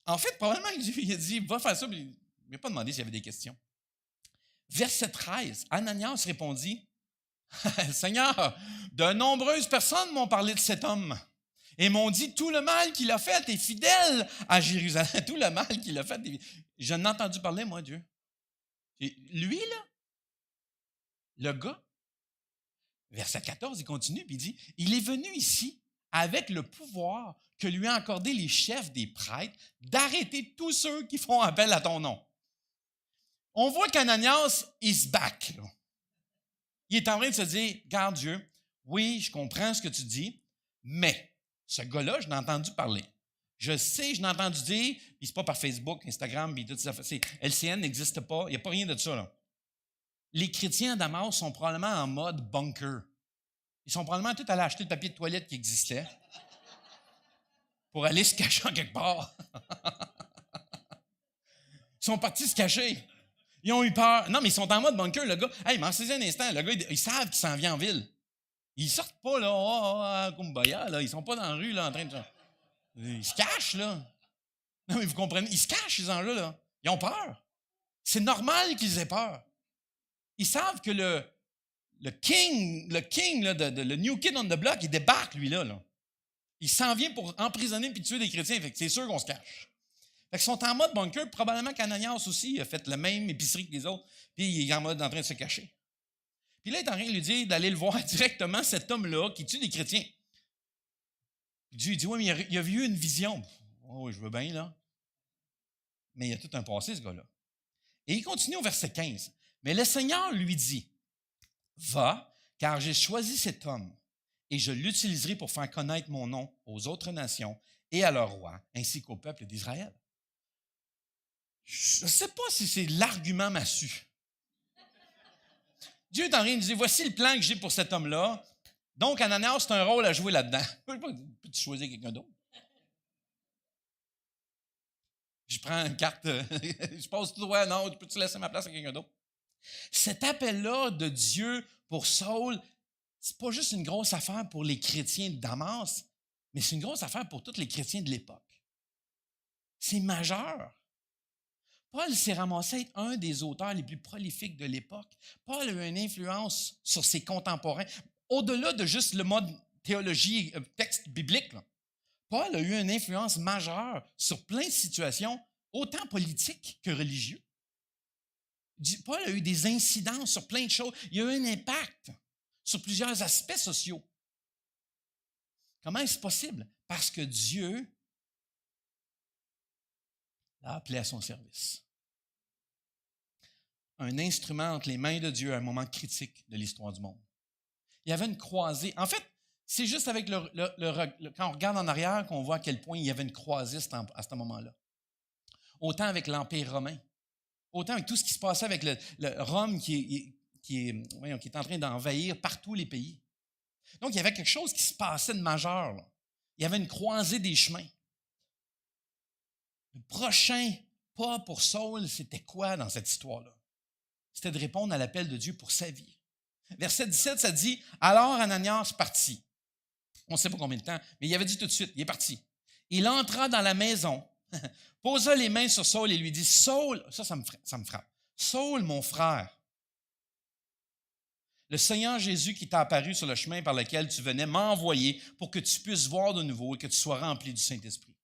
En fait, probablement, Dieu il a dit, va faire ça, mais il n'a pas demandé s'il y avait des questions. Verset 13, Ananias répondit, Seigneur, de nombreuses personnes m'ont parlé de cet homme et m'ont dit tout le mal qu'il a fait est fidèle à Jérusalem. Tout le mal qu'il a fait. Je n'ai entendu parler, moi, Dieu. Et lui, là, le gars, verset 14, il continue, puis il dit, il est venu ici avec le pouvoir que lui ont accordé les chefs des prêtres d'arrêter tous ceux qui font appel à ton nom. On voit qu'Ananias is back. Là. Il est en train de se dire, garde Dieu, oui, je comprends ce que tu dis, mais ce gars-là, je l'ai entendu parler. Je sais, je l'ai entendu dire, puis c'est pas par Facebook, Instagram, puis tout ça. LCN n'existe pas, il n'y a pas rien de ça, là. Les chrétiens à Damas sont probablement en mode bunker. Ils sont probablement tous allés acheter le papier de toilette qui existait pour aller se cacher en quelque part. Ils sont partis se cacher. Ils ont eu peur. Non, mais ils sont en mode bunker, le gars. Hey, m'en saisis un instant. Le gars, ils savent qu'il s'en vient en ville. Ils sortent pas, là, Kumbaya, là. Ils sont pas dans la rue, là, en train de... Ils se cachent, là. Non, mais vous comprenez? Ils se cachent, ces gens-là, là. Ils ont peur. C'est normal qu'ils aient peur. Ils savent que le king, là, le new kid on the block, il débarque, lui, là. Il s'en vient pour emprisonner puis tuer des chrétiens. Fait que c'est sûr qu'on se cache. Fait qu'ils sont en mode bunker. Probablement qu'Ananias aussi a fait la même épicerie que les autres. Puis il est en train de se cacher. Puis là, il est en train de lui dire d'aller le voir directement, cet homme-là qui tue des chrétiens. Puis Dieu dit, oui, mais il a vu une vision. Oh, oui, je veux bien, là. Mais il y a tout un passé, ce gars-là. Et il continue au verset 15. Mais le Seigneur lui dit, va, car j'ai choisi cet homme, et je l'utiliserai pour faire connaître mon nom aux autres nations et à leurs rois, ainsi qu'au peuple d'Israël. Je ne sais pas si c'est l'argument massu. Dieu est en train de dire, voici le plan que j'ai pour cet homme-là. Donc, Ananias, c'est un rôle à jouer là-dedans. Peux-tu choisir quelqu'un d'autre? Je prends une carte, je passe tout droit, non, peux-tu laisser ma place à quelqu'un d'autre? Cet appel-là de Dieu pour Saul, c'est pas juste une grosse affaire pour les chrétiens de Damas, mais c'est une grosse affaire pour tous les chrétiens de l'époque. C'est majeur. Paul s'est ramassé à être un des auteurs les plus prolifiques de l'époque. Paul a eu une influence sur ses contemporains. Au-delà de juste le mode théologie, texte biblique, là, Paul a eu une influence majeure sur plein de situations, autant politiques que religieuses. Paul a eu des incidences sur plein de choses. Il a eu un impact sur plusieurs aspects sociaux. Comment est-ce possible? Parce que Dieu l'a appelé à son service. Un instrument entre les mains de Dieu à un moment critique de l'histoire du monde. Il y avait une croisée. En fait, c'est juste avec quand on regarde en arrière qu'on voit à quel point il y avait une croisée à ce moment-là. Autant avec l'Empire romain, autant avec tout ce qui se passait avec le Rome qui est en train d'envahir partout les pays. Donc, il y avait quelque chose qui se passait de majeur, là. Il y avait une croisée des chemins. Le prochain pas pour Saul, c'était quoi dans cette histoire-là? C'était de répondre à l'appel de Dieu pour sa vie. Verset 17, ça dit, « Alors Ananias partit. » On ne sait pas combien de temps, mais il avait dit tout de suite, il est parti. Il entra dans la maison, posa les mains sur Saul et lui dit, « Saul, ça me frappe. Saul, mon frère, le Seigneur Jésus qui t'a apparu sur le chemin par lequel tu venais m'a envoyé pour que tu puisses voir de nouveau et que tu sois rempli du Saint-Esprit. »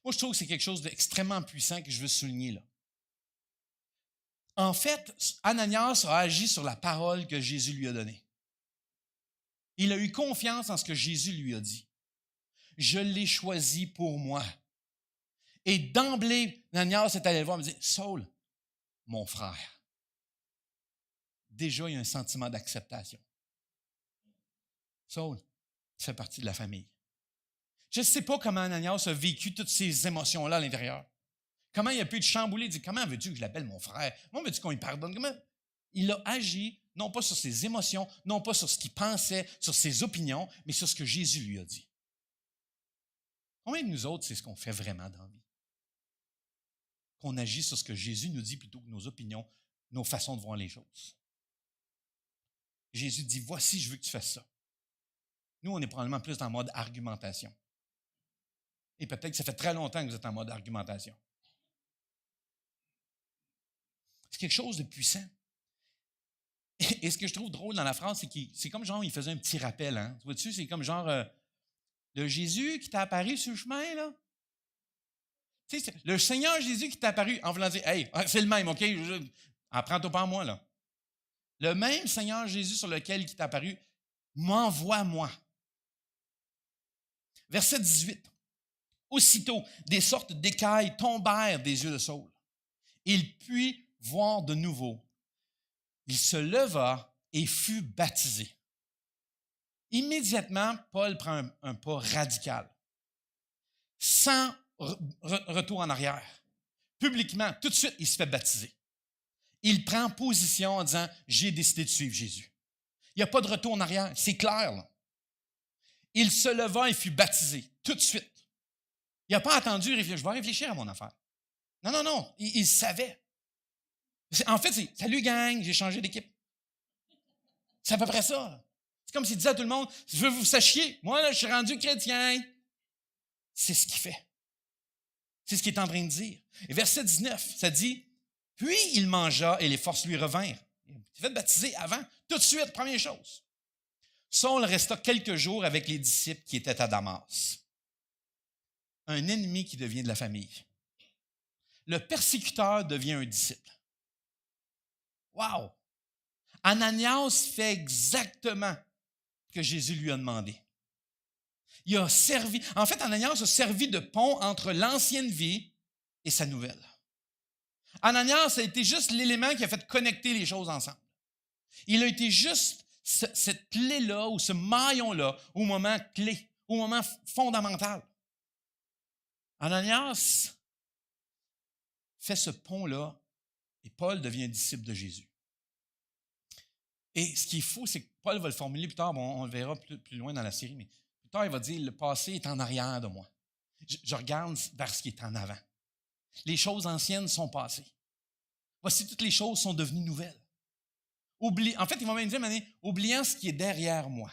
Moi, je trouve que c'est quelque chose d'extrêmement puissant que je veux souligner là. En fait, Ananias a agi sur la parole que Jésus lui a donnée. Il a eu confiance en ce que Jésus lui a dit. Je l'ai choisi pour moi. Et d'emblée, Ananias est allé le voir et me dit, « Saul, mon frère. » Déjà, il y a un sentiment d'acceptation. Saul, tu fais partie de la famille. Je ne sais pas comment Ananias a vécu toutes ces émotions-là à l'intérieur. Comment il a pu être chamboulé, il dit, comment veux-tu que je l'appelle mon frère? Comment veux-tu qu'on lui pardonne? Comment? Il a agi, non pas sur ses émotions, non pas sur ce qu'il pensait, sur ses opinions, mais sur ce que Jésus lui a dit. Combien de nous autres, c'est ce qu'on fait vraiment dans la vie? Qu'on agit sur ce que Jésus nous dit plutôt que nos opinions, nos façons de voir les choses. Jésus dit, voici, je veux que tu fasses ça. Nous, on est probablement plus en mode argumentation. Et peut-être que ça fait très longtemps que vous êtes en mode argumentation. C'est quelque chose de puissant. Et ce que je trouve drôle dans la phrase, c'est que c'est comme genre, il faisait un petit rappel. Hein? Tu vois-tu, c'est comme genre, le Jésus qui t'a apparu sur le chemin, là. Tu sais, le Seigneur Jésus qui t'a apparu en voulant dire, hey, c'est le même, OK? Apprends-toi pas en moi, là. Le même Seigneur Jésus sur lequel il t'a apparu m'envoie moi. Verset 18. Aussitôt, des sortes d'écailles tombèrent des yeux de Saul. Il put voir de nouveau. Il se leva et fut baptisé. Immédiatement, Paul prend un pas radical, sans retour en arrière. Publiquement, tout de suite, il se fait baptiser. Il prend position en disant « J'ai décidé de suivre Jésus ». Il n'y a pas de retour en arrière, c'est clair. Là. Il se leva et fut baptisé, tout de suite. Il n'a pas attendu, je vais réfléchir à mon affaire. Non, il savait. En fait, c'est « Salut gang, j'ai changé d'équipe ». C'est à peu près ça. C'est comme s'il disait à tout le monde « Je veux que vous sachiez, moi là, je suis rendu chrétien ». C'est ce qu'il fait. C'est ce qu'il est en train de dire. Et verset 19, ça dit « Puis il mangea et les forces lui revinrent ». Il s'est fait baptiser avant, tout de suite, première chose. Saul resta quelques jours avec les disciples qui étaient à Damas. Un ennemi qui devient de la famille. Le persécuteur devient un disciple. Wow! Ananias fait exactement ce que Jésus lui a demandé. Il a servi, en fait, Ananias a servi de pont entre l'ancienne vie et sa nouvelle. Ananias a été juste l'élément qui a fait connecter les choses ensemble. Il a été juste cette clé-là ou ce maillon-là au moment clé, au moment fondamental. Ananias fait ce pont-là et Paul devient un disciple de Jésus. Et ce qui est fou, c'est que Paul va le formuler plus tard, bon, on le verra plus loin dans la série, mais plus tard, il va dire, le passé est en arrière de moi. Je regarde vers ce qui est en avant. Les choses anciennes sont passées. Voici, toutes les choses sont devenues nouvelles. En fait, il va même dire, oubliant ce qui est derrière moi,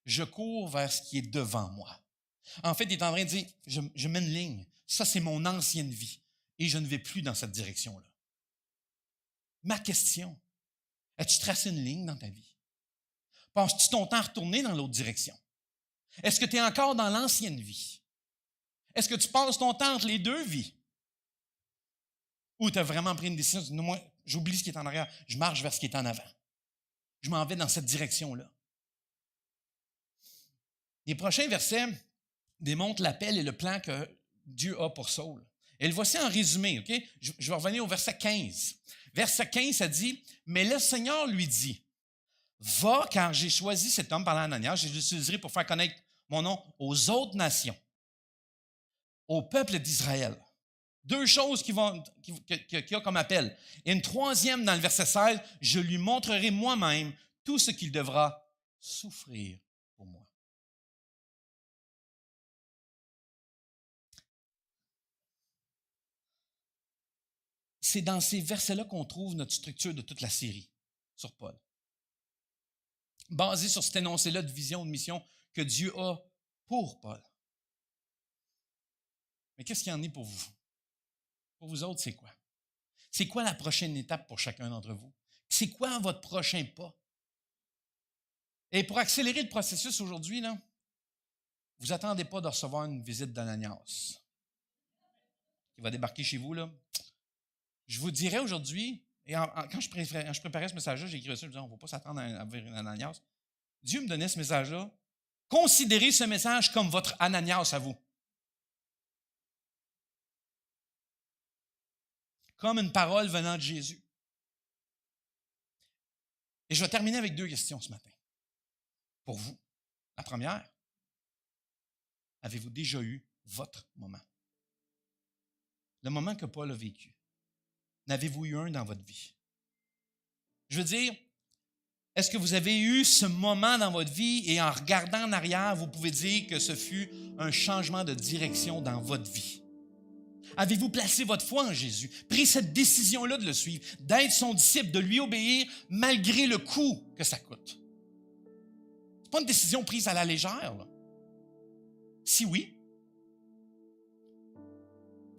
je cours vers ce qui est devant moi. En fait, il est en train de dire, je mets une ligne. Ça, c'est mon ancienne vie. Et je ne vais plus dans cette direction-là. Ma question, as-tu tracé une ligne dans ta vie? Passes-tu ton temps à retourner dans l'autre direction? Est-ce que tu es encore dans l'ancienne vie? Est-ce que tu passes ton temps entre les deux vies? Ou tu as vraiment pris une décision, non, moi, j'oublie ce qui est en arrière, je marche vers ce qui est en avant. Je m'en vais dans cette direction-là. Les prochains versets démontrent l'appel et le plan que Dieu a pour Saul. Et le voici en résumé, OK? Je vais revenir au verset 15. Verset 15, ça dit, « Mais le Seigneur lui dit, « Va, car j'ai choisi cet homme, parlant à Ananias, je l'utiliserai pour faire connaître mon nom aux autres nations, au peuple d'Israël. » Deux choses qu'il y a comme appel. Et une troisième, dans le verset 16, « Je lui montrerai moi-même tout ce qu'il devra souffrir pour moi. » C'est dans ces versets-là qu'on trouve notre structure de toute la série sur Paul. Basé sur cet énoncé-là de vision, de mission que Dieu a pour Paul. Mais qu'est-ce qu'il y en est pour vous? Pour vous autres, c'est quoi? C'est quoi la prochaine étape pour chacun d'entre vous? C'est quoi votre prochain pas? Et pour accélérer le processus aujourd'hui, là, vous attendez pas de recevoir une visite d'Ananias qui va débarquer chez vous, là. Je vous dirais aujourd'hui, et quand je préparais ce message-là, j'ai écrit ça, je disais, on ne va pas s'attendre à voir Ananias. Dieu me donnait ce message-là. Considérez ce message comme votre Ananias à vous. Comme une parole venant de Jésus. Et je vais terminer avec deux questions ce matin. Pour vous. La première, avez-vous déjà eu votre moment? Le moment que Paul a vécu. N'avez-vous eu un dans votre vie? Je veux dire, est-ce que vous avez eu ce moment dans votre vie et en regardant en arrière, vous pouvez dire que ce fut un changement de direction dans votre vie? Avez-vous placé votre foi en Jésus, pris cette décision-là de le suivre, d'être son disciple, de lui obéir malgré le coût que ça coûte? Ce n'est pas une décision prise à la légère, là. Si oui,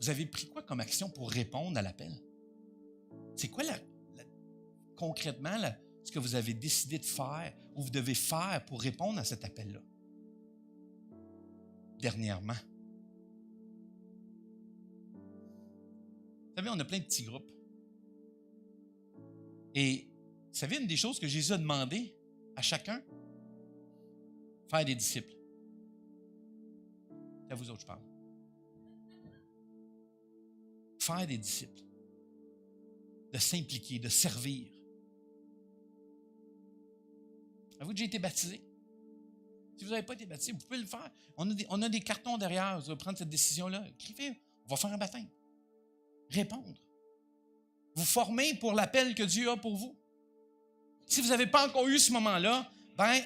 vous avez pris quoi comme action pour répondre à l'appel? C'est quoi concrètement ce que vous avez décidé de faire ou vous devez faire pour répondre à cet appel-là? Dernièrement. Vous savez, on a plein de petits groupes. Et vous savez, une des choses que Jésus a demandé à chacun, faire des disciples. C'est à vous autres, je parle. Faire des disciples. De s'impliquer, de servir. Avez-vous déjà été baptisé? Si vous n'avez pas été baptisé, vous pouvez le faire. On a des cartons derrière. Vous allez prendre cette décision-là. Écrivez. On va faire un baptême. Répondre. Vous formez pour l'appel que Dieu a pour vous. Si vous n'avez pas encore eu ce moment-là, ben,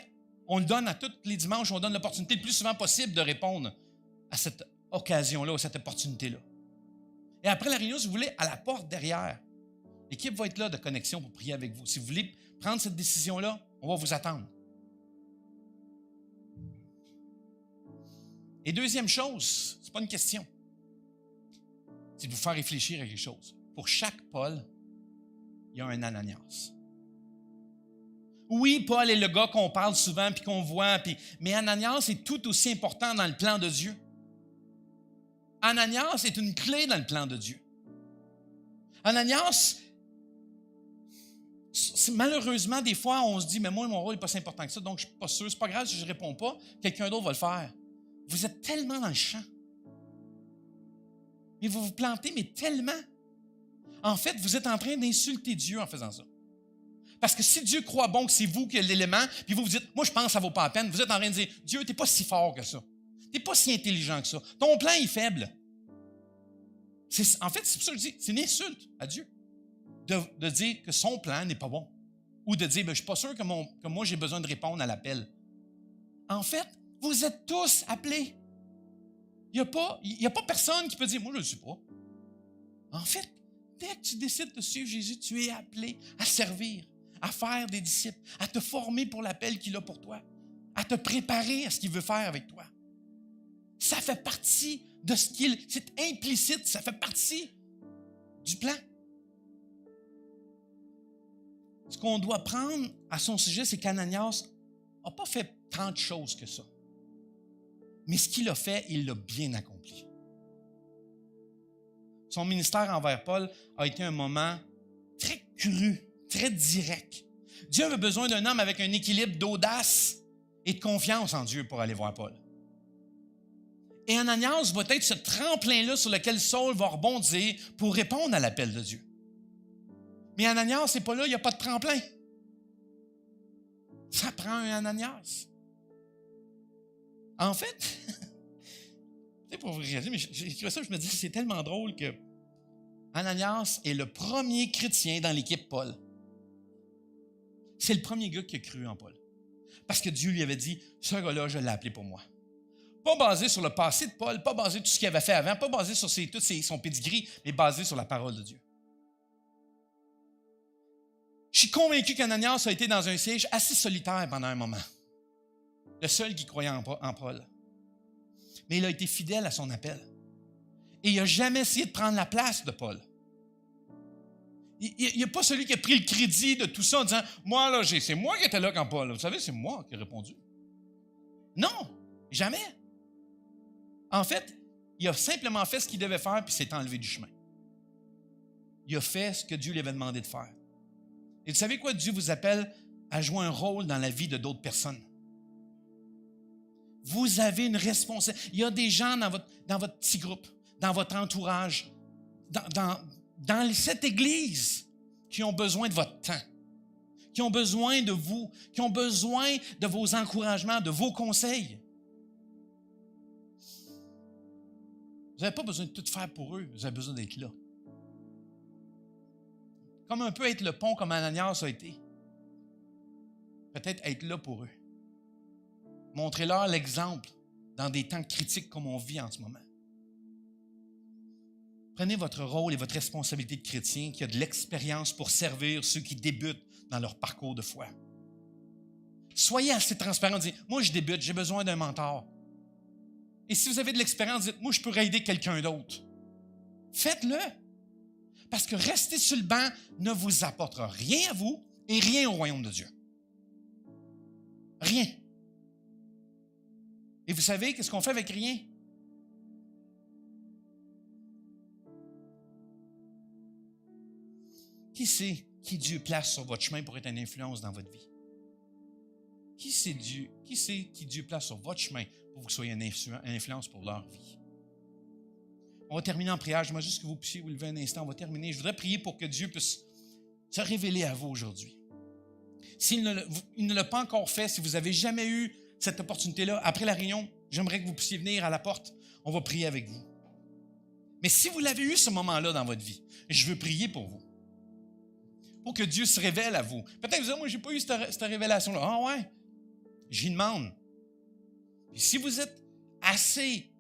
on le donne à tous les dimanches, on donne l'opportunité le plus souvent possible de répondre à cette occasion-là, à cette opportunité-là. Et après la réunion, si vous voulez, à la porte derrière, l'équipe va être là de connexion pour prier avec vous. Si vous voulez prendre cette décision-là, on va vous attendre. Et deuxième chose, ce n'est pas une question, c'est de vous faire réfléchir à quelque chose. Pour chaque Paul, il y a un Ananias. Oui, Paul est le gars qu'on parle souvent puis qu'on voit, mais Ananias est tout aussi important dans le plan de Dieu. Ananias est une clé dans le plan de Dieu. Ananias, malheureusement, des fois, on se dit, mais moi, mon rôle n'est pas si important que ça, donc je ne suis pas sûr, c'est pas grave si je ne réponds pas, quelqu'un d'autre va le faire. Vous êtes tellement dans le champ. Mais vous vous plantez, mais tellement. En fait, vous êtes en train d'insulter Dieu en faisant ça. Parce que si Dieu croit bon que c'est vous qui êtes l'élément, puis vous vous dites, moi, je pense que ça ne vaut pas la peine, vous êtes en train de dire, Dieu, tu n'es pas si fort que ça. Tu n'es pas si intelligent que ça. Ton plan est faible. En fait, c'est pour ça que je dis, c'est une insulte à Dieu de dire que son plan n'est pas bon. Ou de dire, je ne suis pas sûr que moi, j'ai besoin de répondre à l'appel. En fait, vous êtes tous appelés. Il n'y a pas personne qui peut dire, moi, je ne le suis pas. En fait, dès que tu décides de suivre Jésus, tu es appelé à servir, à faire des disciples, à te former pour l'appel qu'il a pour toi, à te préparer à ce qu'il veut faire avec toi. Ça fait partie de c'est implicite, ça fait partie du plan. Ce qu'on doit prendre à son sujet, c'est qu'Ananias n'a pas fait tant de choses que ça. Mais ce qu'il a fait, il l'a bien accompli. Son ministère envers Paul a été un moment très cru, très direct. Dieu avait besoin d'un homme avec un équilibre d'audace et de confiance en Dieu pour aller voir Paul. Et Ananias va être ce tremplin-là sur lequel Saul va rebondir pour répondre à l'appel de Dieu. Mais Ananias n'est pas là, il n'y a pas de tremplin. Ça prend un Ananias. En fait, c'est pour vous réaliser, mais j'ai écrit ça, je me dis, c'est tellement drôle que Ananias est le premier chrétien dans l'équipe Paul. C'est le premier gars qui a cru en Paul. Parce que Dieu lui avait dit, ce gars-là, je l'ai appelé pour moi. Pas basé sur le passé de Paul, pas basé sur tout ce qu'il avait fait avant, pas basé sur son pedigree, mais basé sur la parole de Dieu. Je suis convaincu qu'Ananias a été dans un siège assez solitaire pendant un moment. Le seul qui croyait en Paul. Mais il a été fidèle à son appel. Et il n'a jamais essayé de prendre la place de Paul. Il n'y a pas celui qui a pris le crédit de tout ça en disant « Moi, là, c'est moi qui étais là quand Paul. » Vous savez, c'est moi qui ai répondu. Non, jamais. En fait, il a simplement fait ce qu'il devait faire puis s'est enlevé du chemin. Il a fait ce que Dieu lui avait demandé de faire. Et vous savez quoi? Dieu vous appelle à jouer un rôle dans la vie de d'autres personnes. Vous avez une responsabilité. Il y a des gens dans votre petit groupe, dans votre entourage, dans cette église qui ont besoin de votre temps, qui ont besoin de vous, qui ont besoin de vos encouragements, de vos conseils. Vous n'avez pas besoin de tout faire pour eux, vous avez besoin d'être là. Comme un peu être le pont comme Ananias a été. Peut-être être là pour eux. Montrez-leur l'exemple dans des temps critiques comme on vit en ce moment. Prenez votre rôle et votre responsabilité de chrétien qui a de l'expérience pour servir ceux qui débutent dans leur parcours de foi. Soyez assez transparent, dites « Moi, je débute, j'ai besoin d'un mentor. » Et si vous avez de l'expérience, dites « Moi, je pourrais aider quelqu'un d'autre. » Faites-le. Parce que rester sur le banc ne vous apportera rien à vous et rien au royaume de Dieu. Rien. Et vous savez, qu'est-ce qu'on fait avec rien? Qui c'est qui Dieu place sur votre chemin pour être une influence dans votre vie? Qui c'est qui Dieu place sur votre chemin pour que vous soyez une influence pour leur vie? On va terminer en prière. J'aimerais juste que vous puissiez vous lever un instant. On va terminer. Je voudrais prier pour que Dieu puisse se révéler à vous aujourd'hui. S'il ne l'a pas encore fait, si vous n'avez jamais eu cette opportunité-là. Après la réunion, j'aimerais que vous puissiez venir à la porte. On va prier avec vous. Mais si vous l'avez eu ce moment-là dans votre vie, je veux prier pour vous. Pour que Dieu se révèle à vous. Peut-être que vous dites, moi, je n'ai pas eu cette révélation-là. Ah ouais? J'y demande. Et si vous êtes assez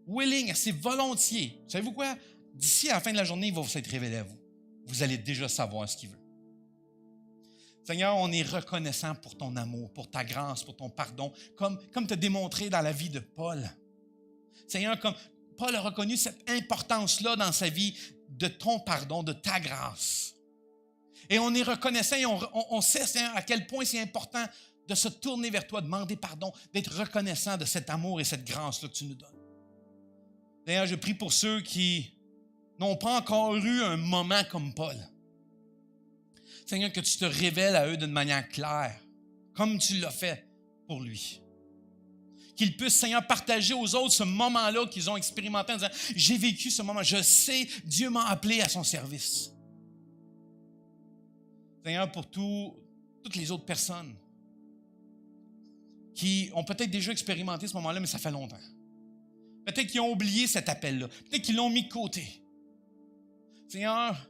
willing, assez volontiers, savez-vous quoi? D'ici à la fin de la journée, il va vous être révélé à vous. Vous allez déjà savoir ce qu'il veut. Seigneur, on est reconnaissant pour ton amour, pour ta grâce, pour ton pardon, comme tu as démontré dans la vie de Paul. Seigneur, comme Paul a reconnu cette importance-là dans sa vie de ton pardon, de ta grâce. Et on est reconnaissant et on sait, Seigneur, à quel point c'est important de se tourner vers toi, demander pardon, d'être reconnaissant de cet amour et cette grâce-là que tu nous donnes. Seigneur, je prie pour ceux qui n'ont pas encore eu un moment comme Paul. Seigneur, que tu te révèles à eux d'une manière claire, comme tu l'as fait pour lui. Qu'ils puissent, Seigneur, partager aux autres ce moment-là qu'ils ont expérimenté en disant, j'ai vécu ce moment, je sais, Dieu m'a appelé à son service. Seigneur, pour toutes les autres personnes qui ont peut-être déjà expérimenté ce moment-là, mais ça fait longtemps. Peut-être qu'ils ont oublié cet appel-là. Peut-être qu'ils l'ont mis de côté. Seigneur,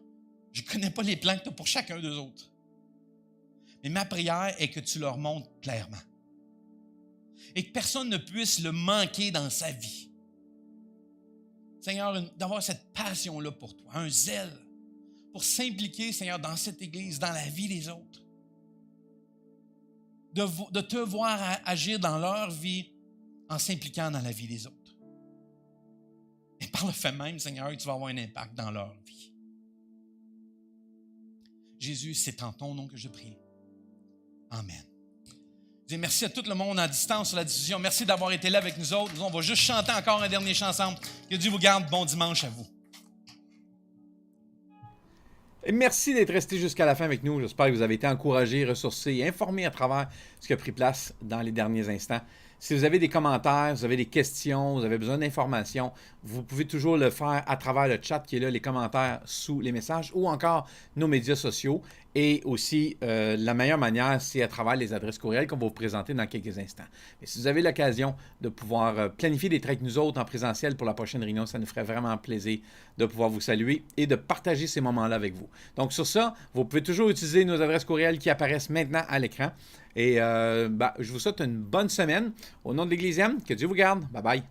je ne connais pas les plans que tu as pour chacun d'eux autres. Mais ma prière est que tu leur montres clairement. Et que personne ne puisse le manquer dans sa vie. Seigneur, d'avoir cette passion-là pour toi, un zèle pour s'impliquer, Seigneur, dans cette Église, dans la vie des autres. De te voir agir dans leur vie en s'impliquant dans la vie des autres. Et par le fait même, Seigneur, tu vas avoir un impact dans leur vie. Jésus, c'est en ton nom que je prie. Amen. Je dis merci à tout le monde en distance sur la diffusion. Merci d'avoir été là avec nous autres. Nous, on va juste chanter encore un dernier chant ensemble. Que Dieu vous garde. Bon dimanche à vous. Et merci d'être resté jusqu'à la fin avec nous. J'espère que vous avez été encouragés, ressourcés et informés à travers ce qui a pris place dans les derniers instants. Si vous avez des commentaires, vous avez des questions, vous avez besoin d'informations, vous pouvez toujours le faire à travers le chat qui est là, les commentaires sous les messages ou encore nos médias sociaux. Et aussi, la meilleure manière, c'est à travers les adresses courriels qu'on va vous présenter dans quelques instants. Mais si vous avez l'occasion de pouvoir planifier des traits avec nous autres en présentiel pour la prochaine réunion, ça nous ferait vraiment plaisir de pouvoir vous saluer et de partager ces moments-là avec vous. Donc sur ça, vous pouvez toujours utiliser nos adresses courriels qui apparaissent maintenant à l'écran. Et je vous souhaite une bonne semaine. Au nom de l'Église, que Dieu vous garde. Bye bye.